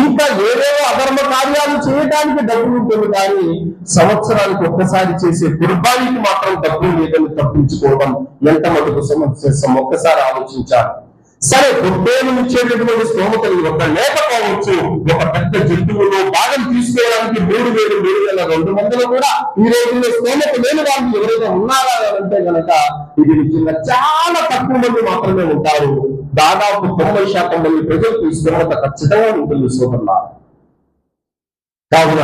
ఇంకా ఏదేవో అధర్మ కార్యాలు చేయడానికి డబ్బులు ఉంటుంది, కానీ సంవత్సరానికి ఒక్కసారి చేసే ఖుర్బానీకి మాత్రం డబ్బులు లేదని తప్పించుకోవడం ఎంత మటుకు సమస్య ఒక్కసారి ఆలోచించాలి. సరే పొట్టేలు ఇచ్చేటటువంటి స్తోమతలు ఒక లేకపోవచ్చు, ఒక పెద్ద జంతువులో భాగం తీసుకోవడానికి 3,000, 3,200 కూడా ఈ రోజుల్లో స్తోమత లేని వాళ్ళు ఎవరైనా ఉన్నారా అంటే గనక ఇది నిజంగా చాలా తక్కువ మంది మాత్రమే ఉంటారు. దాదాపు 90% మంది ప్రజలకు ఈ స్తోమత ఖచ్చితంగా ఉంటుంది సోదరులా. కావున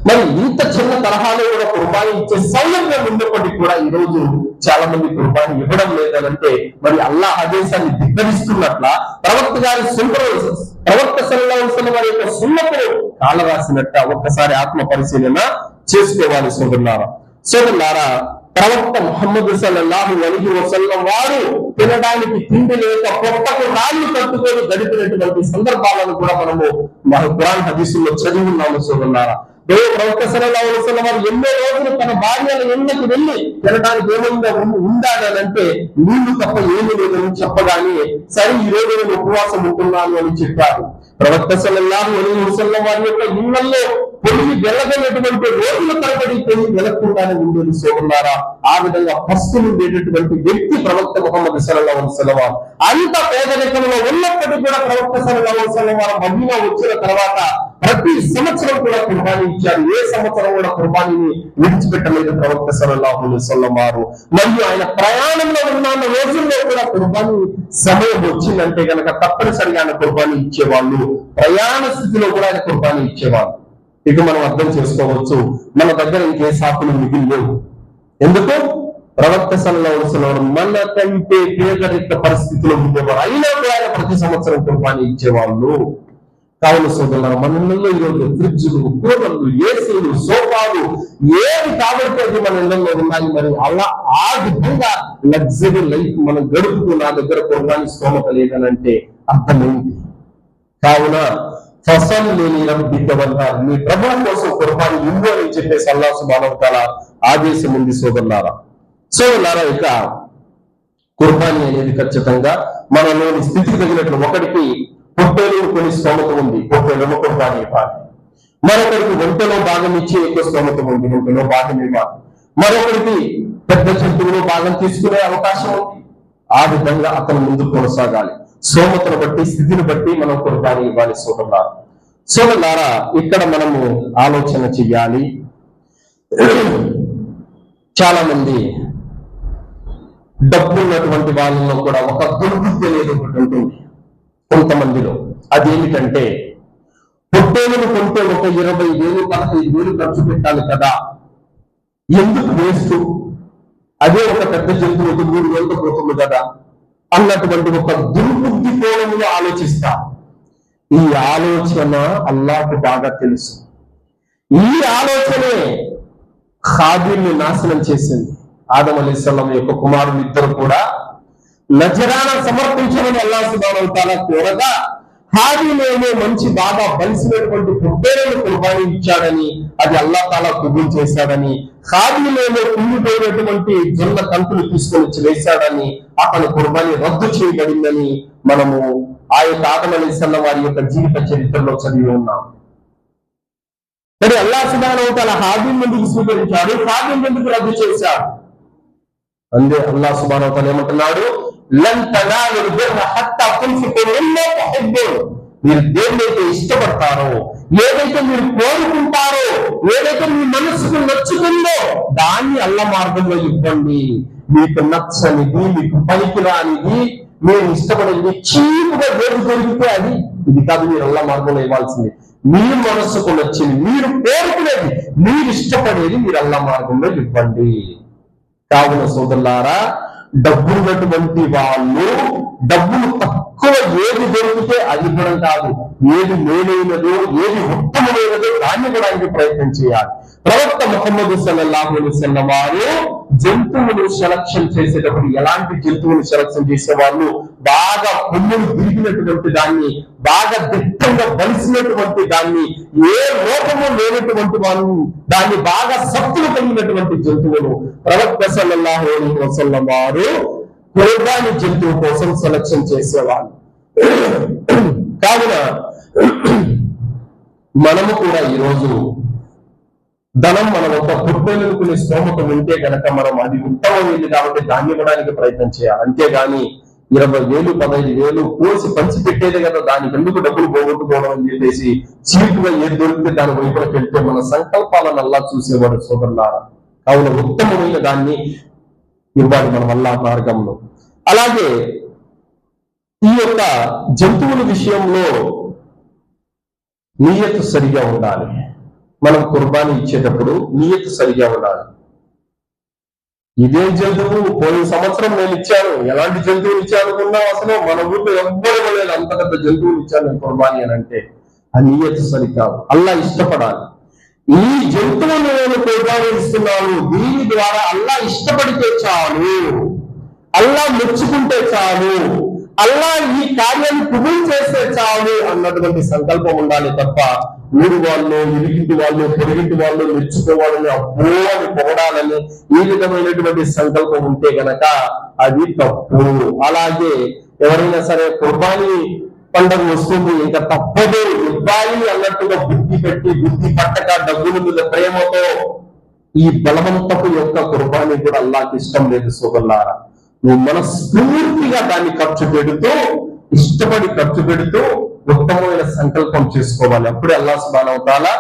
మరి ఇంత చిన్న తరహాలో కూడా కుర్బానీ ఇచ్చే సౌలభ్యం ఉన్నప్పటికీ కూడా ఈ రోజు చాలా మంది కుర్బానీ ఇవ్వడం లేదంటే మరి అల్లాహ్ ఆదేశాన్ని ధిక్కరిస్తున్నట్ల, ప్రవక్త గారి ప్రవక్త సల్లల్లాహు అలైహి వసల్లం వారి యొక్క సున్నతులు కాలరాసినట్ట ఒక్కసారి ఆత్మ పరిశీలన చేసుకోవాలి సోదరులారా. ప్రవక్త ముహమ్మద్ సల్లల్లాహు అలైహి వసల్లం వారు తినడానికి తిండి లేక పొట్టకు రాళ్ళు కట్టుకొని గడిపినటువంటి సందర్భాలను కూడా మనము మన ఖురాన్ హదీసుల్లో చదివి ఉన్నాము సోదరులారా. ప్రవక్త సల్లల్లాహు అలైహి వసల్లం వారు ఎన్నో రోజులు తన భార్యల ఇళ్ళకి వెళ్ళి తినడానికి ఏమైందో ఉండాలంటే నీళ్లు తప్ప ఏమీ లేదని చెప్పగానే సరే ఈ రోజు నేను ఉపవాసం ఉంటున్నాను అని చెప్పారు. ప్రవక్త సల్లల్లాహు అలైహి వసల్లం వారి యొక్క ఇళ్లలో పొలిగి వెళ్ళగలిగినటువంటి రోజుల తరబడి పొలిగి వెళ్లకుండానే ఉండేది సోదరులారా. ఆ విధంగా పస్తులు ఉండేటటువంటి వ్యక్తి ప్రవక్త ముహమ్మద్ సల్లల్లాహు అలైహి వసల్లం వారు. అంత పేదరికంలో ఉన్నప్పటికీ కూడా ప్రవక్త సల్లల్లాహు అలైహి వసల్లం వారు మదీనా వచ్చిన తర్వాత ప్రతి సంవత్సరం కూడా కుర్బానీ ఇచ్చారు. ఏ సంవత్సరం కూడా కుర్బానీని విడిచిపెట్టలేదు ప్రవక్త సల్లల్లాహు అలైహి వసల్లం వారు. మరియు ఆయన ప్రయాణంలో ఉన్న రోజుల్లో కూడా కుర్బానీ సమయం వచ్చిందంటే కనుక తప్పనిసరిగా ఆయన కుర్బానీ ఇచ్చేవాళ్ళు. ప్రయాణ స్థితిలో కూడా ఆయన కుర్బానీ ఇచ్చేవాళ్ళు. ఇక మనం అర్థం చేసుకోవచ్చు, మన దగ్గర ఇంకే సాకులు మిగిలిలేవు. ఎందుకు? ప్రవక్త సల్లల్లాహు అలైహి వసల్లం మన కంటే పేదరిక పరిస్థితిలో ఉండేవారు. అయినా కూడా ఆయన ప్రతి సంవత్సరం కుర్బానీ ఇచ్చేవాళ్ళు. కావున సోదరులారా, మన ఇళ్లలో ఈరోజు ఫ్రిడ్జ్లు, కూలర్లు, ఏసీలు, సోఫాలు ఏది కాబట్టి అది మన ఇళ్లలో ఉన్నాయి. మరి అలా ఆ విధంగా లగ్జరీ లైఫ్ మనం గడుపుతూ నా దగ్గర కుర్బానీ స్తోమత లేదనంటే అర్థమైంది. కావున ఫసల్ లేని రబ్బిక వన్హర్, మీ ప్రభువు కోసం కుర్బానీ ఇవ్వు అని చెప్పేసి అల్లాహ్ సుబ్హానహు వ తఆలా ఆదేశం ఉంది సోదరులారా. ఇక కుర్బానీ అనేది ఖచ్చితంగా మనలోని స్థితికి తగినట్లు ఒకటికి పొట్టేలు కొని స్తోమత ఉంది, పొట్టేలను కుర్బానీ ఇవ్వాలి. మరొకరికి ఒంటెలో భాగం ఇచ్చే ఎక్కువ స్తోమత ఉంది, ఒంటెలో భాగం ఇవ్వాలి. మరొకరికి పెద్ద జంతువులో భాగం తీసుకునే అవకాశం ఉంది. ఆ విధంగా అతను ముందుకు కొనసాగాలి. స్తోమతను బట్టి, స్థితిని బట్టి మనం కుర్బానీ ఇవ్వాలి సోదరులారా. ఇక్కడ మనము ఆలోచన చెయ్యాలి. చాలా మంది డబ్బు ఉన్నటువంటి వాళ్ళలో కూడా ఒక దుర్బుద్ధి అనేది ఒకటి ఉంటుంది కొంతమందిలో. అదేమిటంటే పొట్టేలను కొంటే ఒక 20,000, 15,000 ఖర్చు పెట్టాలి కదా, ఎందుకు వేస్ట్, అదే ఒక పెద్ద జంతువులకు 3,000 పోతుంది కదా అన్నటువంటి ఒక దుర్బుద్ధి కోణంలో ఆలోచిస్తా. ఈ ఆలోచన అల్లాహ్కు బాగా తెలుసు. ఈ ఆలోచనే ఖాబీల్ని నాశనం చేసింది. ఆదం అలైహిస్సలాం యొక్క కుమారులు ఇద్దరు కూడా నజరానా సమర్పించమని అల్లాహ్ సుబ్హానహు వ తఆలా కోరగా హాబీలేమో మంచి బాగా బలిసినటువంటి పొట్టేలను కుర్బానీ ఇచ్చాడని, అది అల్లాహ్ తాలా కబూల్ చేశాడని, హాబీలేమో కుంగిపోయినటువంటి జొన్న కంకులు తీసుకొని వచ్చి వేశాడని అతని కుర్బానీ రద్దు చేయబడిందని మనము ఆ యొక్క ఆదం అలైహిస్సలాం వారి యొక్క జీవిత చరిత్రలో చదివి ఉన్నాం. మరి అల్లాహ్ సుబ్హానహు వ తఆలా హాబీల్ ఎందుకు స్వీకరించాడు, హాబీల్ ఎందుకు రద్దు చేశాడు? అందే అల్లాహ్ సుబ్హానహు వ తఆలా ఏమంటున్నాడు, లన్ తనాలుల్ బిర్ర హత్తా తున్ఫికు మిమ్మా తుహిబ్బూన్, మీరు దేన్నైతే ఇష్టపడతారో, ఏదైతే మీరు కోరుకుంటారో, ఏదైతే మీ మనసుకు నచ్చుతుందో దాన్ని అల్లాహ్ మార్గంలో ఇవ్వండి. మీకు నచ్చనిది, మీకు పనికిరానిది, మీరు ఇష్టపడేది చీపుగా ఏది దొరికితే అది ఇది కాదు, మీరు అల్లాహ్ మార్గంలో ఇవ్వాల్సింది. మీ మనసుకు నచ్చింది, మీరు కోరుకునేది, మీరు ఇష్టపడేది మీరు అల్లాహ్ మార్గంలో ఇవ్వండి. కావున సోదరులారా, డబ్బున్నటువంటి వాళ్ళు డబ్బులు తక్కువ ఏది దొరికితే అది ఇవ్వడం కాదు, ఏది మేలైనదో, ఏది ఉత్తమమైనదో దాన్ని ఇవ్వడానికి ప్రయత్నం చేయాలి. ప్రవక్త ముహమ్మద్ సల్లల్లాహు అలైహి వసల్లం వారు జంతువులు సెలక్షన్ చేసేటప్పుడు ఎలాంటి జంతువులు సెలక్షన్ చేసేవాళ్ళు, బాగా కొమ్ములు తిరిగినటువంటి దాన్ని, బాగా దిట్టంగా బలిసినటువంటి దాన్ని, ఏ లోపము లేనటువంటి వాళ్ళు, దాన్ని బాగా శక్తులు కలిగినటువంటి జంతువులు ప్రవక్త సల్లల్లాహు అలైహి వసల్లం వారు కుర్బానీ జంతువు కోసం సెలక్షన్ చేసేవాళ్ళు. కావున మనము కూడా ఈరోజు ధనం మనం ఒక పొట్టేలుకునే స్తోమత ఉంటే కనుక మనం అది ఉత్తమమైంది కాబట్టి దాన్ని ఇవ్వడానికి ప్రయత్నం చేయాలి. అంతేగాని 20,000 15,000 కోసి పంచి పెట్టేదే కదా, దానికి ఎందుకు డబ్బులు పోగొట్టుకోవడం అని చెప్పేసి చీపుగా ఏది దొరికితే దాని వైపులకు వెళ్తే మన సంకల్పాలను అల్లా చూసేవాడు సోదరులారా. కావున ఉత్తమమైన దాన్ని ఇవ్వాలి మనం అల్లా మార్గంలో. అలాగే ఈ యొక్క జంతువుల విషయంలో నియతు సరిగా ఉండాలి. మనం కుర్బానీ ఇచ్చేటప్పుడు నియతు సరిగా ఉండాలి. ఇదే జంతువు పోయిన సంవత్సరం నేను ఇచ్చాను, ఎలాంటి జంతువులు ఇచ్చాను అనుకున్నావు, అసలు మన ఊళ్ళో ఎవ్వరు లేదు అంత పెద్ద జంతువులు ఇచ్చాను నేను కుర్బానీ అని అంటే ఆ నియతు సరికాదు. అల్లా ఇష్టపడాలి. ఈ జంతువును నేను కుర్బానీ ఇస్తున్నాను, దీని ద్వారా అల్లా ఇష్టపడితే చాలు, అల్లా మెచ్చుకుంటే చాలు, అల్లా ఈ కార్యాన్ని పువ్వులు చేస్తే చాలు అన్నటువంటి సంకల్పం ఉండాలి తప్ప ఊరు వాళ్ళు, ఇరిగింటి వాళ్ళు, పొరిగింటి వాళ్ళు మెచ్చుకోవాలని, అబ్బో అని పొగడాలని ఈ విధమైనటువంటి సంకల్పం ఉంటే గనక అది తప్పు. అలాగే ఎవరైనా సరే కుర్బానీ పండుగ వస్తుంది ఇంకా తప్పదు ఇవ్వాలి అన్నట్టుగా బుద్ధి పెట్టి బుద్ధి పట్టక డబ్బుల మీద ప్రేమతో ఈ బలవంతపు యొక్క కుర్బానీ కూడా అల్లాకి ఇష్టం లేదు సోదరులారా. నువ్వు మనస్ఫూర్తిగా దాన్ని ఖర్చు పెడుతూ, ఇష్టపడి ఖర్చు పెడుతూ ఉత్తమమైన సంకల్పం చేసుకోవాలి. అప్పుడే అల్లాహ్ సుబ్హానహు వ తఆలా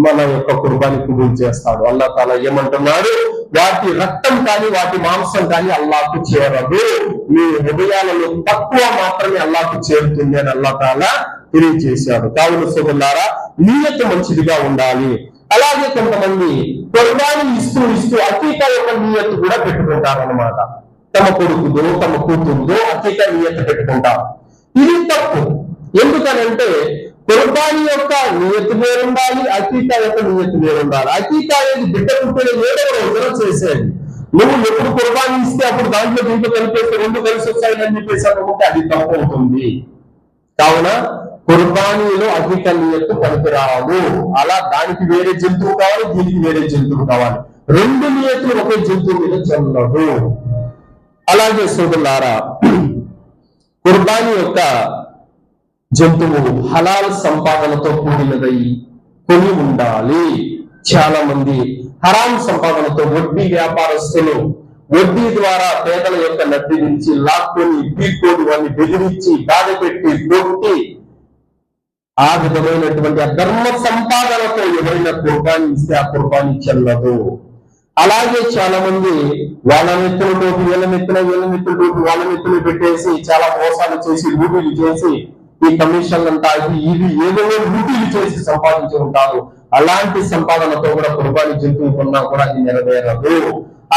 మన యొక్క కుర్బానీ కబూల్ చేస్తాడు. అల్లాహ్ తాలా ఏమంటున్నాడు, వాటి రక్తం కానీ వాటి మాంసం కానీ అల్లాహ్కు చేరదు, మీ హృదయాలలో తక్కువ మాత్రమే అల్లాహ్కు చేరుతుంది అని అల్లాహ్ తాలా తెలియజేశాడు. కావున సోదరులారా నియత మంచిదిగా ఉండాలి. అలాగే కొంతమంది కుర్బానీ ఇస్తూ ఇస్తూ అకీకా యొక్క నియత కూడా పెట్టుకుంటారు అన్నమాట. తమ కొడుకుదో తమ కూతురుదో అకీకా నియత పెట్టుకుంటారు. ఇది తప్పు. ఎందుకనంటే కుర్బానీ యొక్క నియత వేరుండాలి, అకీకా యొక్క నియత వేరుండాలి. అకీకా అనేది బిడ్డ పుట్టిన 7వ రోజున చేసేది. నువ్వు ఎప్పుడు కుర్బానీ ఇస్తే అప్పుడు దాంట్లో దీంట్లో కలిపేస్తే 2 కలిసి వచ్చాయని చెప్పేసి అనుకుంటే అది తప్పు అవుతుంది. కావున కుర్బానీలో అకీకా నియత పనికిరాదు. అలా దానికి వేరే జంతువు కావాలి, దీనికి వేరే జంతువు కావాలి. 2 నియతులు ఒకే జంతువు మీద చెల్లదు. అలాగే సోదరులారా కుర్బానీ యొక్క జంతువు హలాల్ సంపాదనతో కూడినదై కొని ఉండాలి. చాలా మంది హరాం సంపాదనతో వడ్డీ వ్యాపారస్తులు వడ్డీ ద్వారా పేదల యొక్క నడ్డి నుంచి లాక్కొని పీక్కొని వాడిని బెదిరించి బాధ పెట్టి కొట్టి ఆ విధమైనటువంటి అధర్మ సంపాదనతో ఎవరైనా కుర్బానీ ఇస్తే ఆ కుర్బానీ చెల్లదు. అలాగే చాలా మంది వాళ్ళ నెత్తుల టోపి వీళ్ళ నెత్తుల వాళ్ళ నెత్తులు పెట్టేసి చాలా మోసాలు చేసి లూటీలు చేసి ఈ కమిషన్లంతా ఇవి ఏదో లూటీలు చేసి సంపాదించి ఉంటారు. అలాంటి సంపాదనతో కూడా కుర్బానీ జంతువు కొన్నా కూడా అది నెరవేరదు.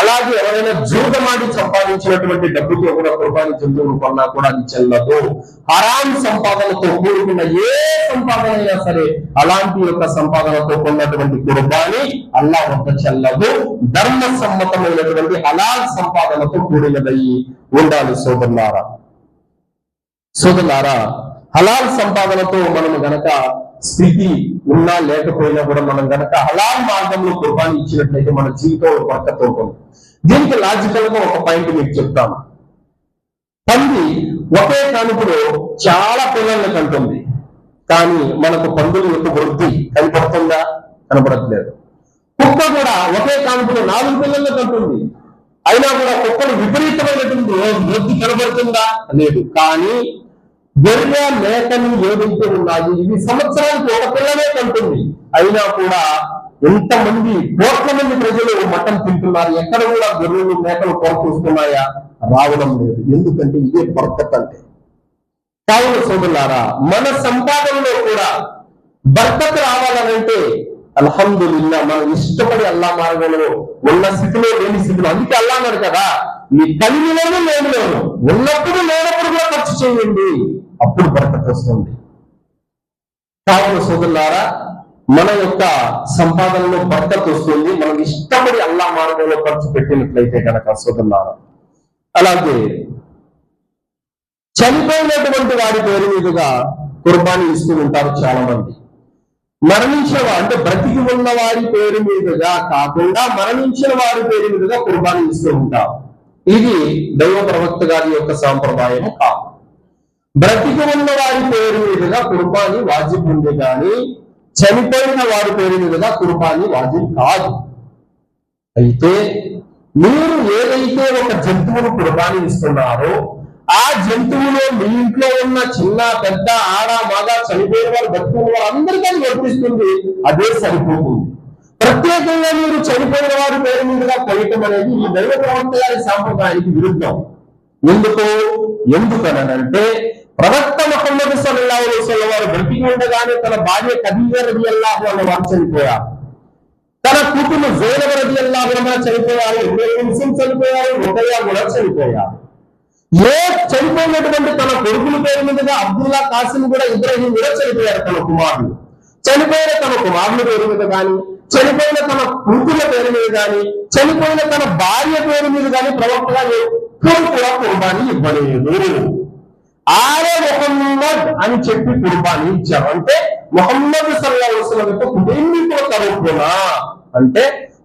అలాగే ఎవరైనా జూదమాడి సంపాదించినటువంటి డబ్బుతో కూడా కుర్బానీ జంతువులు కొన్నా కూడా అది చెల్లదు. హరాం సంపాదనతో కూడుకున్న ఏ సంపాదన అయినా సరే అలాంటి యొక్క సంపాదనతో కొన్నటువంటి కుర్బానీ అల్లాహ్ వద్ద చెల్లదు. ధర్మ సమ్మతమైనటువంటి హలాల్ సంపాదనతో కూడినదై ఉండాలి. సోదరులారా హలాల్ సంపాదనతో మనం గనక స్థితి ఉన్నా లేకపోయినా కూడా మనం గనక హలాల్ మార్గంలో కుర్బానీ ఇచ్చినట్లయితే మన జీవితంలో బరకత్ ఉంటుంది. దీనికి లాజికల్ గా ఒక పాయింట్ మీకు చెప్తాను. పంది ఒకే కానుపులో చాలా పిల్లల్ని కంటుంది, కానీ మనకు పందుల యొక్క వృద్ధి కనపడుతుందా? కనపడట్లేదు. కుక్క కూడా ఒకే కానుపులో 4 పిల్లల్ని కంటుంది, అయినా కూడా కుక్కలు విపరీతమైనటువంటి వృద్ధి కనబడుతుందా? లేదు. కానీ గొర్రె మేకలు ఏదైతే ఉన్నాయి ఇవి సంవత్సరానికి ఒక పిల్లనే కంటుంది, అయినా కూడా ఎంతమంది కోట్ల మంది ప్రజలు మటన్ తింటున్నారు. ఎక్కడ కూడా గొర్రెలు మేకలు కొరకు వస్తున్నాయా? రావడం లేదు. ఎందుకంటే ఇదే బర్కత్ అంటే. కావున సోదరులారా మన సంపాదనలో కూడా బర్కత్ రావాలనంటే అల్హమ్దులిల్లా మనం ఇష్టపడి అల్లా మార్గంలో ఉన్న స్థితిలో లేని స్థితిలో, అందుకే అల్లా అన్నారు కదా మీ కలిగిలోనూ లేనిలోను ఉన్నప్పుడు లేనప్పుడు కూడా ఖర్చు చేయండి, అప్పుడు బరకత్ వస్తుంది. కావున సోదరులారా మన యొక్క సంపాదనలో బరకత్ వస్తుంది మనం ఇష్టపడి అల్లా మార్గంలో ఖర్చు పెట్టినట్లయితే కనుక సోదరులారా. అలాగే చనిపోయినటువంటి వారి పేరు మీదుగా కుర్బానీ ఇస్తూ ఉంటారు చాలా మంది. మరణించిన అంటే బ్రతికి ఉన్న వారి పేరు మీదుగా కాకుండా మరణించిన వారి పేరు మీదుగా కుర్బానీ ఇస్తూ ఉంటారు. ఇది దైవ ప్రవక్త గారి యొక్క సాంప్రదాయం కాదు. బ్రతికి ఉన్న వారి పేరు మీదుగా కుర్బానీ వాజిబ్ ఉంది, కానీ చనిపోయిన వారి పేరు మీదుగా కుర్బానీ వాజిబ్ కాదు. అయితే మీరు ఏదైతే ఒక జంతువును కుర్బానీ ఇస్తున్నారో ఆ జంతువులో మీ ఇంట్లో ఉన్న చిన్న పెద్ద ఆడ మగ చనిపోయిన వారు బతుకున్న వారు అందరికీ అది వర్తిస్తుంది, అదే సరిపోతుంది. ప్రత్యేకంగా మీరు చనిపోయిన వారి పేరు మీదుగా పోయటం అనేది ఈ దైవ ప్రవక్త గారి సాంప్రదాయానికి విరుద్ధం. ఎందుకనంటే ప్రవక్త ముహమ్మద్ సల్లల్లాహు అలైహి వసల్లం వారు బ్రతికి ఉండగానే తన భార్య ఖదీజా రలియల్లాహు అన్హా వారు చనిపోయారు, తన కూతురు జైనబ్ రలియల్లాహు అన్హా చనిపోయారు, కుల్సుమ్ చనిపోయారు, రుకయ్య కూడా చనిపోయారు. చనిపోయినటువంటి తన కొడుకుల పేరు మీదుగా అబ్దుల్లా కాసిం కూడా ఇబ్రాహీం కూడా చనిపోయారు. తన కుమారులు చనిపోయిన తన కుమారుల పేరు మీద కానీ, చనిపోయిన తన కూతుర్ల పేరు మీద కానీ, చనిపోయిన తన భార్య పేరు మీద కానీ ప్రవక్తగా ఎప్పుడు కూడా కుర్బానీ ఇవ్వలేదు. ఆరే ముహమ్మద్ అని చెప్పి కుర్బానీ ఇచ్చారు. అంటే ముహమ్మద్ సల్లల్లాహు అలైహి వసల్లం యొక్క కుటుంబీకుల తరపున, అంటే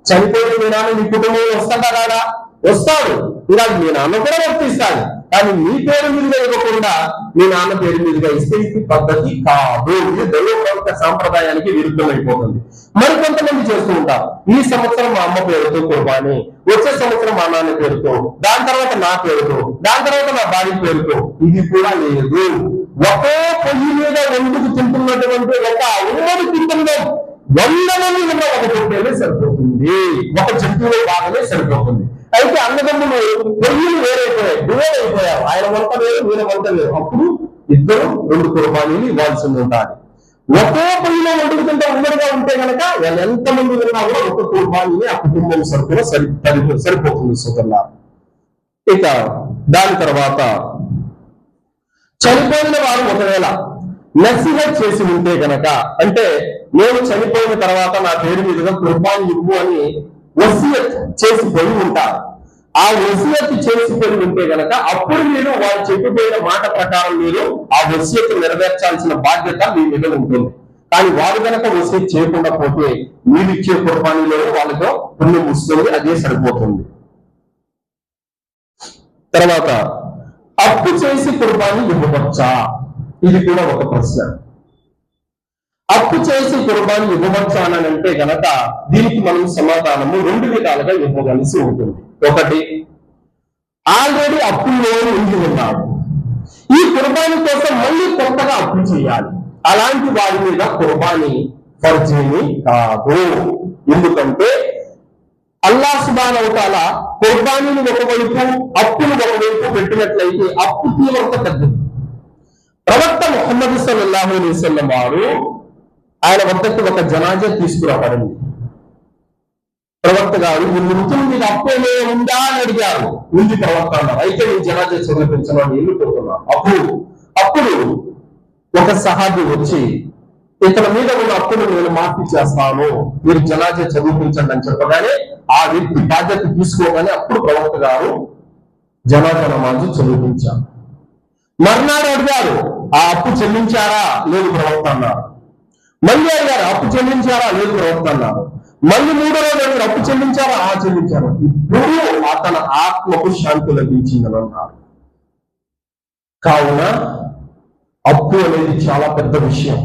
చనిపోయిన మీ నాన్న మీ కుటుంబం వస్తాడా రాడా? వస్తాడు. ఇలా మీ నాన్న కూడా వర్తిస్తాడు. కానీ మీ పేరు మీదుగా ఇవ్వకుండా మీ నాన్న పేరు మీదుగా ఇస్తే ఇది పద్ధతి కాదు. ఇది దైవ ప్రవక్త సాంప్రదాయానికి విరుద్ధమైపోతుంది. మరికొంతమంది చేస్తూ ఉంటారు, ఈ సంవత్సరం మా అమ్మ పేరుతో కుర్బానీ, వచ్చే సంవత్సరం మా నాన్న పేరుతో, దాని తర్వాత నా పేరుతో, దాని తర్వాత నా భార్య పేరుతో. ఇది కూడా లేదు. ఒకే పొయ్యి మీద వండుకు తింటున్నటువంటి ఒక ఉమ్మడి కుటుంబం 100 మంది ఉన్న ఒక పొట్టేనే సరిపోతుంది, ఒక జంతువులో భాగమే సరిపోతుంది. అయితే అన్నదమ్ములు పొయ్యిలు డివైడ్ అయిపోయారు. ఆయన వంట వేరు, వీళ్ళ వంట వేరు. అప్పుడు ఇద్దరు 2 కుర్బానీలు ఇవ్వాల్సి ఉండాలి. ఒకే పొయ్యిలో వండుకుంటే ఉమ్మడిగా ఉంటే కనుక వాళ్ళు ఎంతమంది ఉన్నా కూడా ఒక కుర్బానీని ఆ కుటుంబం సరుకులో సరిపోతుంది సోదరులారా. ఇక దాని తర్వాత చనిపోయిన వారు ఒకవేళ నసీహత్ చేసి ఉంటే కనుక, అంటే నేను చనిపోయిన తర్వాత నా పేరు మీదుగా కుర్బానీ ఇవ్వు అని వసియత్ చేసిపోయి ఉంటారు. ఆ వసియత్ చేసిపోయి ఉంటే గనక అప్పుడు మీరు వారు చెప్పిపోయిన మాట ప్రకారం మీరు ఆ వసియత్ నెరవేర్చాల్సిన బాధ్యత మీ మీద ఉంటుంది. కానీ వారు కనుక వసియత్ చేయకుండా పోతే మీరు ఇచ్చే కుర్బానీలో వాళ్ళతో పుణ్యం వస్తుంది, అదే సరిపోతుంది. తర్వాత అప్పు చేసి కుర్బానీ ఇవ్వవచ్చా? ఇది కూడా ఒక ప్రశ్న. అప్పు చేసి కుర్బానీ ఇవ్వవచ్చా అని అంటే గనక దీనికి మనం సమాధానము 2 విధాలుగా ఇవ్వవలసి ఉంటుంది. ఒకటి, ఆల్రెడీ అప్పుల్లో ఉండి ఉన్నాడు, ఈ కుర్బానీ కోసం మళ్ళీ కొత్తగా అప్పు చేయాలి. అలాంటి వారి మీద కుర్బానీ ఫర్జేమీ కాదు. ఎందుకంటే అల్లాహ్ సుబ్హానహు వ తఆలా కుర్బానీని ఒకవైపు అప్పులు ఒకవైపు పెట్టినట్లయితే అప్పు తీవ్రత పెద్దది. ప్రవక్త ముహమ్మద్ సల్లల్లాహు అలైహి వసల్లం వారు ఆయన వద్దకు ఒక జనాజా తీసుకురాబడింది. ప్రవక్త గారు ఈ మృతుల మీద అప్పు ఏమైనా ఉందా అని అడిగారు. ఉంది ప్రవక్త అన్నారు. అయితే నేను జనాజా చదివించమని వెళ్ళిపోతున్నాను. అప్పుడు ఒక సహాబి వచ్చి ఇతని మీద ఉన్న అప్పులు నేను మాఫీ చేస్తాను, మీరు జనాజా చదివించండి అని చెప్పగానే ఆ వ్యక్తి బాధ్యత తీసుకోగానే అప్పుడు ప్రవక్త గారు జనాజా నమాజు చదివించారు. మర్నాడు అడిగారు, ఆ అప్పు చెల్లించారా? లేదు ప్రవక్త అన్నారు. మళ్ళీ అడిగారు, అప్పు చెల్లించారా? లేదు ప్రవక్త అన్నారు. మళ్ళీ 3వ రోజు అడిగారు, అప్పు చెల్లించారా? చెల్లించారు. ఇప్పుడు అతని ఆత్మకు శాంతి లభించిందని అన్నారు. కావున అప్పు అనేది చాలా పెద్ద విషయం.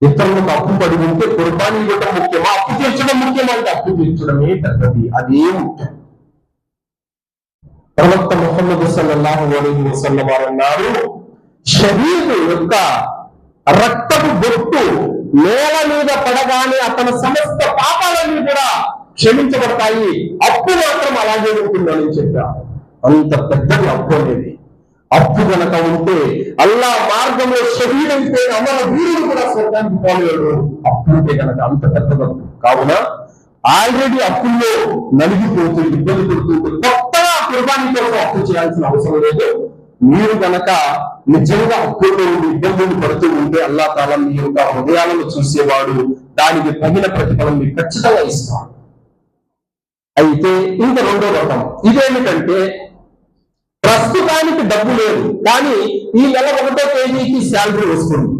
ఇతరులకు అప్పు పడి ఉంటే కుర్బానీ ఇవ్వడం ముఖ్యమా, అప్పు తీర్చడం ముఖ్యమా అంటే అప్పు తీర్చడమే పెద్దది, అదే ముఖ్యం. ప్రవక్త ముహమ్మద్ సల్లల్లాహు అలైహి వసల్లం వారు అన్నారు, షహీద్ యొక్క రక్తపు బొట్టు నేల మీద పడగానే అతని సమస్త పాపాలన్నీ కూడా క్షమించబడతాయి, అప్పు మాత్రం అలాగే ఉంటుందని చెప్పారు. అంత పెద్దది అప్పు అనేది. అప్పు కనుక ఉంటే అల్లా మార్గంలో షహీద్ అయితే అమర వీరుడు కూడా స్వర్గానికి పోలేడు. అప్పు ఉంటే కనుక అంత పెద్దది. కావున ఆల్రెడీ అప్పుల్లో నలిగిపోతూ ఇబ్బంది పడుతుంటే కొత్తగా కుర్బానీ కోసం అప్పు చేయాల్సిన అవసరం లేదు. మీరు గనక నిజంగా అప్పుల్లో ఇబ్బందులు పడుతూ ఉంటే అల్లా తాలా మీ యొక్క హృదయాలను చూసేవాడు, దానికి తగిన ప్రతిఫలం మీకు ఖచ్చితంగా ఇస్తాడు. అయితే ఇంకా 2వ రకం ఇదేమిటంటే, ప్రస్తుతానికి డబ్బు లేదు కానీ ఈ నెల 1వ తేదీకి శాలరీ వస్తుంది,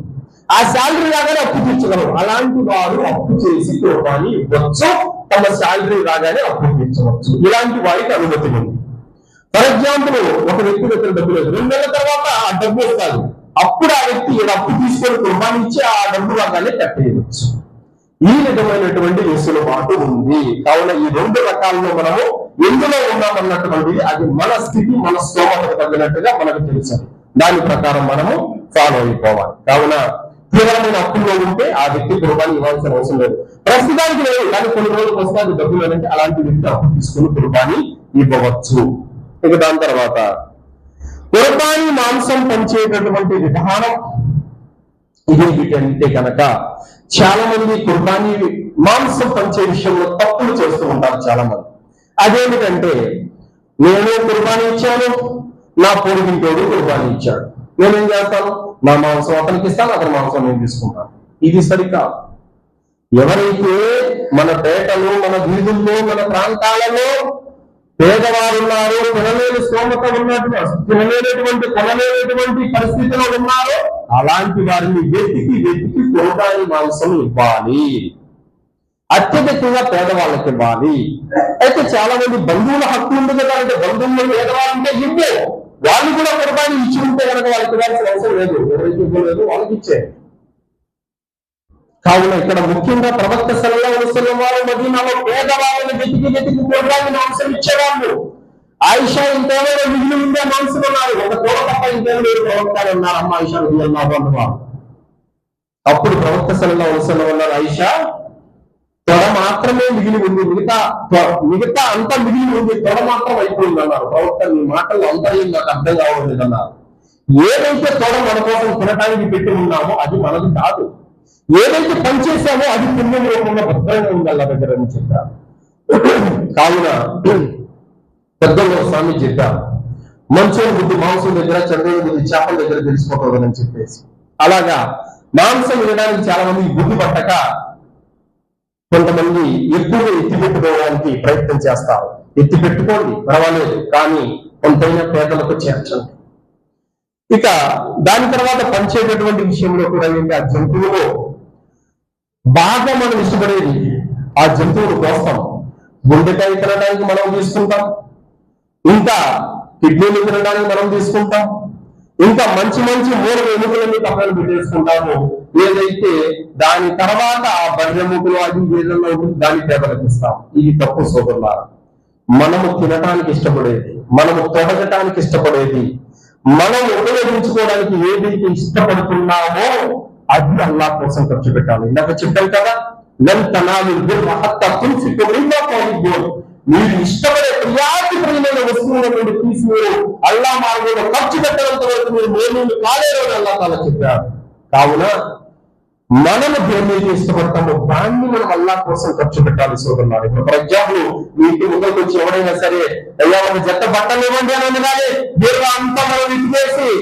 ఆ శాలరీ రాగానే అప్పు తీర్చగలరు. అలాంటి వారు అప్పు చేసి కుర్బానీ ఇవ్వచ్చు, తమ శాలరీ రాగానే అప్పు తీర్చవచ్చు. ఇలాంటి వారికి అనుమతి ఉంది. ఫర్ ఎగ్జాంపుల్, ఒక వ్యక్తి దగ్గర డబ్బు లేదు, 2 నెలల తర్వాత ఆ డబ్బు వస్తుంది, అప్పుడు ఆ వ్యక్తి అప్పు తీసుకొని కుర్బానీ ఇచ్చి ఆ డబ్బు రాగానే కట్టేయవచ్చు. ఈ విధమైనటువంటి వెసులుబాటు ఉంది. కావున ఈ 2 రకాలను మనము ఎందులో ఉన్నామన్నటువంటిది అది మన స్థితి, మన స్తోమతకు తగ్గినట్టుగా మనకు తెలుసు. దాని ప్రకారం మనము ఫాలో అయిపోవాలి. కావున తీవ్రమైన అప్పుల్లో ఉంటే ఆ వ్యక్తి కుర్బానీ ఇవ్వాల్సిన అవసరం లేదు. ప్రస్తుతానికి లేదు, కానీ కొన్ని రోజులకు వస్తే అది డబ్బులు అంటే అలాంటి వ్యక్తి అప్పు తీసుకుని కుర్బానీ ఇవ్వవచ్చు. ఇక దాని తర్వాత కుర్బానీ మాంసం పంచేటటువంటి విధానం ఇదేంటంటే కనుక చాలా మంది కుర్బానీ మాంసం పంచే విషయంలో తప్పులు చేస్తూ ఉంటారు చాలా మంది. అదేమిటంటే, నేను కుర్బానీ ఇచ్చాను, నా పొరుగుంటోడు కుర్బానీ ఇచ్చాడు, నేనేం చేస్తాను, నా మాంసం అతనికి ఇస్తాను, అతని మాంసం నేను తీసుకుంటాను. ఇది సరికాదు. ఎవరైతే మన పేటలు, మన వీధుల్లో, మన ప్రాంతాలలో పేదవారు ఉన్నారు, తినలేని స్తోమత కొనలేనటువంటి పరిస్థితిలో ఉన్నారో అలాంటి వారిని వెతికి కుర్బానీ మాంసం ఇవ్వాలి. అత్యధికంగా పేదవాళ్ళకి ఇవ్వాలి. అయితే చాలా మంది బంధువుల హక్కు ఉంది కదా, అంటే బంధువులు పేదవాళ్ళు ఉంటే ఇవ్వే, వాళ్ళు కూడా కుర్బానీ ఇచ్చి ఉంటే కనుక వాళ్ళకి ఇవ్వాల్సిన అవసరం లేదు. ఎవరైతే ఇవ్వలేదు వాళ్ళకి ఇచ్చే. కావున ఇక్కడ ముఖ్యంగా ప్రవక్త సల్లల్లాహు అలైహి వసల్లం వారు మదీనాలో పేదవాళ్ళని వెతికి కుర్బానీ మాంసం ఇచ్చేవాళ్ళు. ఆయిషా ఇంకేమైనా మిగిలి ఉండే మాంసం ఉన్నారు, ఒక తోడ తప్ప ఇంకేమైనా ప్రవక్తలు ఉన్నారు, అమ్మ ఆయిషా రలియల్లాహు అన్హా. అప్పుడు ప్రవక్త సల్లల్లాహు అలైహి వసల్లం అన్నారు, ఆయిషా తొడ మాత్రమే మిగిలి ఉంది, మిగతా అంతా మిగిలి ఉంది, తొడ మాత్రం అయిపోయింది అన్నారు. ప్రవక్త మీ మాటలు అంతా నాకు అర్థం కావడం లేదన్నారు. ఏదైతే తొడ మన కోసం తినడానికి పెట్టి ఉన్నామో అది మనది కాదు, ఏదైతే పనిచేసామో అది పుణ్యం రూపంలో భద్రంగా ఉంది అల్లా దగ్గర అని చెప్పారు. కావున పెద్దల్లో స్వామి చెప్పారు, మంచోని బుద్ధి మాంసం దగ్గర, చంద్రుని బుద్ధి చేపల దగ్గర తెలిసిపోతుందని చెప్పేసి. అలాగా మాంసం వినడానికి చాలా మంది బుద్ధి పట్టక కొంతమంది ఎక్కువగా ఎత్తిపెట్టుకోవడానికి ప్రయత్నం చేస్తారు. ఎత్తి పెట్టుకోండి పర్వాలేదు, కానీ కొంతైనా పేదలకు చేర్చండి. ఇక దాని తర్వాత పంచేటటువంటి విషయంలో కూడా ఏంటి, ఆ జంతువులో బాగా మనం ఇష్టపడేది ఆ జంతువులు కోస్తాం. గుండెకాయ తినడానికి మనం తీసుకుంటాం, ఇంకా కిడ్నీలు తినడానికి మనం తీసుకుంటాం, ఇంకా మంచి మూల ఎముకలన్నీ పక్కన పెట్టేసుకుంటాము. ఏదైతే దాని తర్వాత ఆ బర్రెముకలు అది ఏదన్నా ఉంటుంది దాన్ని పేదలకు ఇస్తాం. ఇది తప్పు సోదరులారా. మనము తినటానికి ఇష్టపడేది, మనము తొడగటానికి ఇష్టపడేది, మనం ఉపయోగించుకోవడానికి ఏదైతే ఇష్టపడుతున్నామో అది అల్లాహ్ కోసం ఖర్చు పెట్టాలి. ఇందాక చెప్పాను కదా, లన్ తనాలుల్ బిర్ర హత్తా తుంఫికు మిమ్మా తుహిబ్బూన్. మీరు ఇష్టపడే ప్రియాతిప్రియమైన వస్తువులను తీసి మీరు అల్లాహ్ మార్గంలో ఖర్చు పెట్టడంతో వరకు మీరు మోమిన్లు కాలేరు అని అల్లాహ్ తాలా చెప్పారు. కావున మనము దేన్నైతే ఇష్టపడతామో దాన్ని మనం అల్లాహ్ కోసం ఖర్చు పెట్టాలి సోదరులారా. ఇప్పుడు ఫర్ ఎగ్జాంపుల్ మీ ఇంటి ముందుకు వచ్చి ఎవరైనా సరే అయ్యా ఒక జత బట్టలు ఇవ్వండి అని అనగానే మీరు అంతా మనం ఇచ్చేసి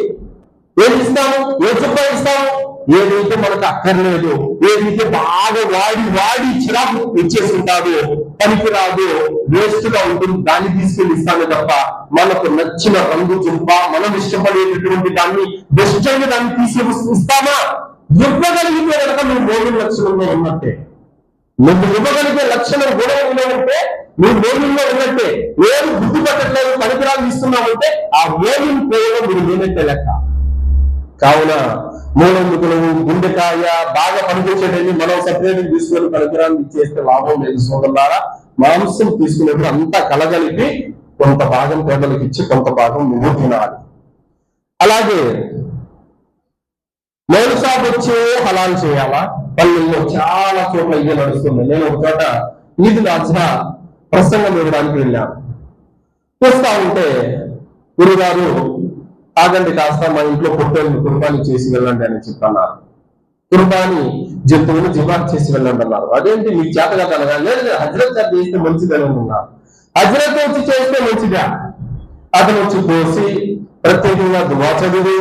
ఏది ఇస్తాము, ఏ చుట్టూ ఇస్తాము, ఏదైతే మనకు అక్కర్లేదు, ఏదైతే బాగా వాడి చిరాకు ఇచ్చేసి ఉంటాడు, పనికిరాదు, వేస్ట్ గా ఉంటుంది, దాన్ని తీసుకెళ్లి ఇస్తాను తప్ప మనకు నచ్చిన రంగు చుంప, మనం ఇష్టపడేటటువంటి దాన్ని బెస్ట్ అయిన దాన్ని తీసి ఇస్తామా? ఇవ్వగలిగితే కనుక నువ్వు మోమిన్ లక్షణంలో ఉన్నట్టే. నువ్వు ఇవ్వగలిగే లక్షణం గుణంలో ఉంటే నువ్వు మోమిన్లో ఉన్నట్టే. ఏది బుద్ధి పట్టట్లేదు, పనికిరాలు ఇస్తున్నామంటే ఆ మోమిన్ పేరులో మీరు లేనట్టే లెక్క. కావున మూలముకులు, గుండెకాయ బాగా పనిచేసేటన్ని మనం సపరేట్ తీసుకొని పనికిరాలు ఇచ్చేస్తే లాభం లేదు సోదరులారా. మాంసం తీసుకునేప్పుడు అంతా కలగలిపి కొంత భాగం పేదలకు ఇచ్చి కొంత భాగం నువ్వు తినాలి. అలాగే మౌసాబ్ వచ్చే హలాల్ చేయాలా? పల్లెల్లో చాలా చోట్ల ఇదే నడుస్తుంది. నేను ఒక చోట ఈదుల్ అజ్హా ప్రసంగం ఇవ్వడానికి వెళ్ళాను. చూస్తా ఉంటే గురుగారు ఆగండి కాస్త, మా ఇంట్లో పొట్టేళ్ళు కుర్బానీ చేసి వెళ్ళండి అని చెప్తున్నారు. కుర్బానీ జంతువులు జిబాత్ చేసి వెళ్ళండి అన్నారు. అదేంటి మీకు చేత కదా అనగా, లేదు హజ్రత్ గారు చేస్తే మంచిదని ఉన్నారు. హజ్రత్ వచ్చి చేస్తే మంచిదా? అతను వచ్చి కోసి ప్రత్యేకంగా దువా చదివి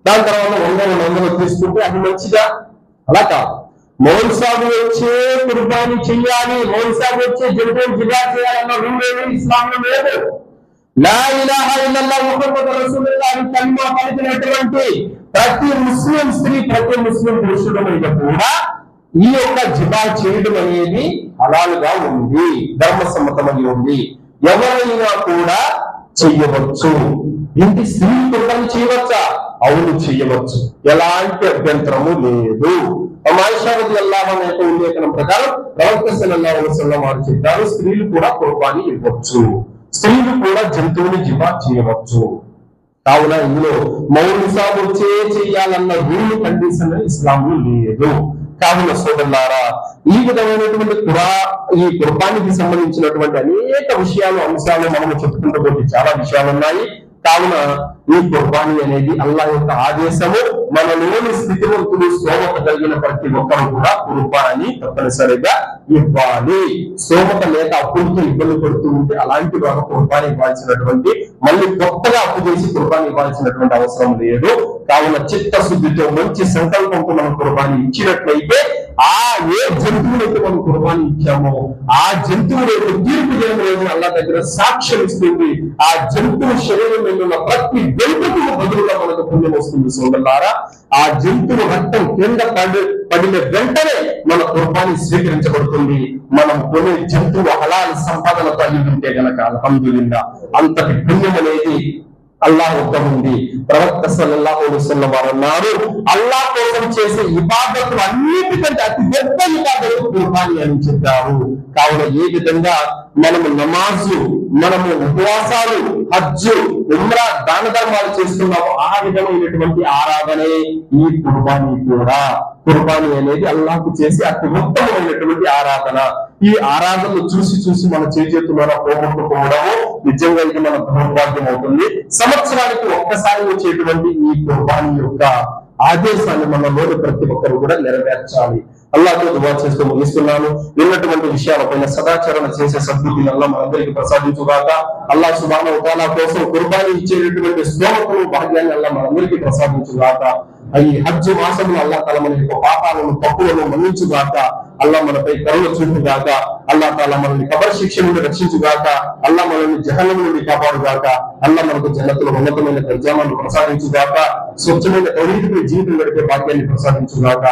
దాని తర్వాత 100 తీసుకుంటే అది మంచిదా? అలా కాదు. మౌల్ సాబు వచ్చే కుర్బానీ చెయ్యాలి, మౌల్ సాబు వచ్చే జంతువులు జిబాత్ చేయాలన్న రూల్ ఏమి ఇస్లాంలో లేదు. లా ఇలాహా ఇల్లల్లాహ్ ముహమ్మద్ రసూలుల్లాహ్ కల్మా పలికినటువంటి ప్రతి ముస్లిం స్త్రీ, ప్రతి ముస్లిం పురుషుడు మీద కూడా ఈ యొక్క జిబా చేయడం అనేది హలాలుగా ఉంది, ధర్మసమ్మతమై ఉంది. ఎవరైనా కూడా చెయ్యవచ్చు. ఇంటి స్త్రీ కుర్బానీ చేయవచ్చా? అవును చేయవచ్చు, ఎలాంటి అభ్యంతరము లేదు. ఆయిషా రలియల్లాహు అన్హా యొక్క ఉల్లేఖనం ప్రకారం ప్రవక్త సల్లల్లాహు అలైహి వసల్లం వారు చెప్పారు, స్త్రీలు కూడా కుర్బానీ ఇవ్వచ్చు, స్త్రీలు కూడా జంతువుని జిమా చేయవచ్చు. కావున ఇందులో మౌనిసాబు చేయాలన్న రూల్ కండిషన్ ఇస్లాంలో లేదు. కావున సోదరులారా, ఈ విధమైనటువంటి ఈ కుర్బానికి సంబంధించినటువంటి అనేక విషయాలు అంశాలు మనము చెప్పుకుంటూ పోతే చాలా విషయాలు ఉన్నాయి. కావున ఈ కుర్బానీ అనేది అల్లాహ్ యొక్క ఆదేశము. మనలోని స్థితివంతులు స్తోమత కలిగిన ప్రతి ఒక్కరు కూడా కుర్బానీ తప్పనిసరిగా ఇవ్వాలి. స్తోమత లేక అప్పులతో ఇబ్బంది పడుతూ ఉంటే అలాంటి వారు కుర్బానీ ఇవ్వాల్సినటువంటి, మళ్ళీ కొత్తగా అప్పు చేసి కుర్బానీ ఇవ్వాల్సినటువంటి అవసరం లేదు. కావున చిత్తశుద్ధితో మంచి సంకల్పంతో మనం కుర్బానీ ఇచ్చినట్లయితే ఆ ఏ జంతువులైతే మనం కుర్బానీ ఇచ్చామో ఆ జంతువుల యొక్క తీర్పు చేయడం అల్లాహ్ దగ్గర సాక్ష్యం ఇస్తుంది. ఆ జంతువు శరీరం మీద ఉన్న ప్రతి వెంట్రుకు బదులుగా మనకు పుణ్యం వస్తుంది. సోదరులారా, ఆ జంతువు రక్తం కింద పడిన వెంటనే మన కుర్బానీ స్వీకరించబడుతుంది. మనం కొనే జంతువు హలాల్ సంపాదనతో అయి ఉంటే గనక అల్హమ్దులిల్లాహ్ అంతటి పుణ్యం అనేది అల్లాహ్ వద్ద ఉంది. ప్రవక్త సల్లల్లాహు అలైహి వసల్లం వారు అన్నారు, అల్లాహ్ కోసం చేసే ఇబాదతులు అన్నిటికంటే అతి పెద్ద ఇబాదతు కుర్బానీ అని చెప్పారు. కావున ఏ విధంగా మనము నమాజు, మనము ఉపవాసాలు, హజ్జు, ఉమ్రా, దాన ధర్మాలు చేస్తున్నాము, ఆ విధమైనటువంటి ఆరాధనే ఈ కుర్బానీ కూడా. కుర్బానీ అనేది అల్లాహ్కు చేసి అతి ఉత్తమమైనటువంటి ఆరాధన. ఈ ఆరాధనలు చూసి చూసి మన చేతుల పోగొట్టుకోవడము నిజంగా ఇది మన దౌర్భాగ్యం అవుతుంది. సంవత్సరానికి ఒక్కసారి వచ్చేటువంటి ఈ కుర్బానీ యొక్క ఆదేశాన్ని మనలోని ప్రతి ఒక్కరు కూడా నెరవేర్చాలి. అల్లాహ్తో దువా చేస్తూ ముగిస్తున్నాను. విన్నటువంటి విషయాలపైన సదాచరణ చేసే సద్బుద్ధిని అల్లాహ్ మనందరికీ ప్రసాదించుగాక. అల్లాహ్ సుబ్హానహు వ తఆలా కోసం కుర్బానీ ఇచ్చేటటువంటి స్తోమతను, భాగ్యాన్ని అల్లాహ్ మనందరికీ ప్రసాదించుగాక. ఈ హజ్ మాసంలో అల్లాహ్ తఆలా మన యొక్క పాపాలను, తప్పులను మన్నించుగాక. అల్లాహ్ మనపై కరుణ చూపుగాక. అల్లాహ్ తఆలా మనల్ని కబర్ శిక్ష నుండి రక్షించుగాక. అల్లాహ్ మనల్ని జహన్నము నుండి కాపాడుగాక. అల్లాహ్ మనకు జన్నతులో ఉన్నతమైన దర్జాలను ప్రసాదించుగాక. స్వచ్ఛమైన తౌహీదుపై జీవితం గడిపే భాగ్యాన్ని ప్రసాదించుగాక.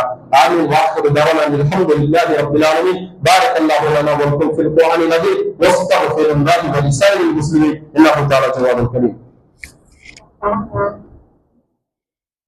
ఆమీన్. వాఖిరు దఅవానా అల్హమ్దులిల్లాహి రబ్బిల్ ఆలమీన్. బారకల్లాహు లనా వ లకుమ్ ఫిల్ ఖురానిల్ అజీమ్ వస్తగ్ఫిరుల్లాహి వ లిసాయిరిల్ ముస్లిమీన్ ఇన్నహు తఆలా జవాదుల్ కరీం.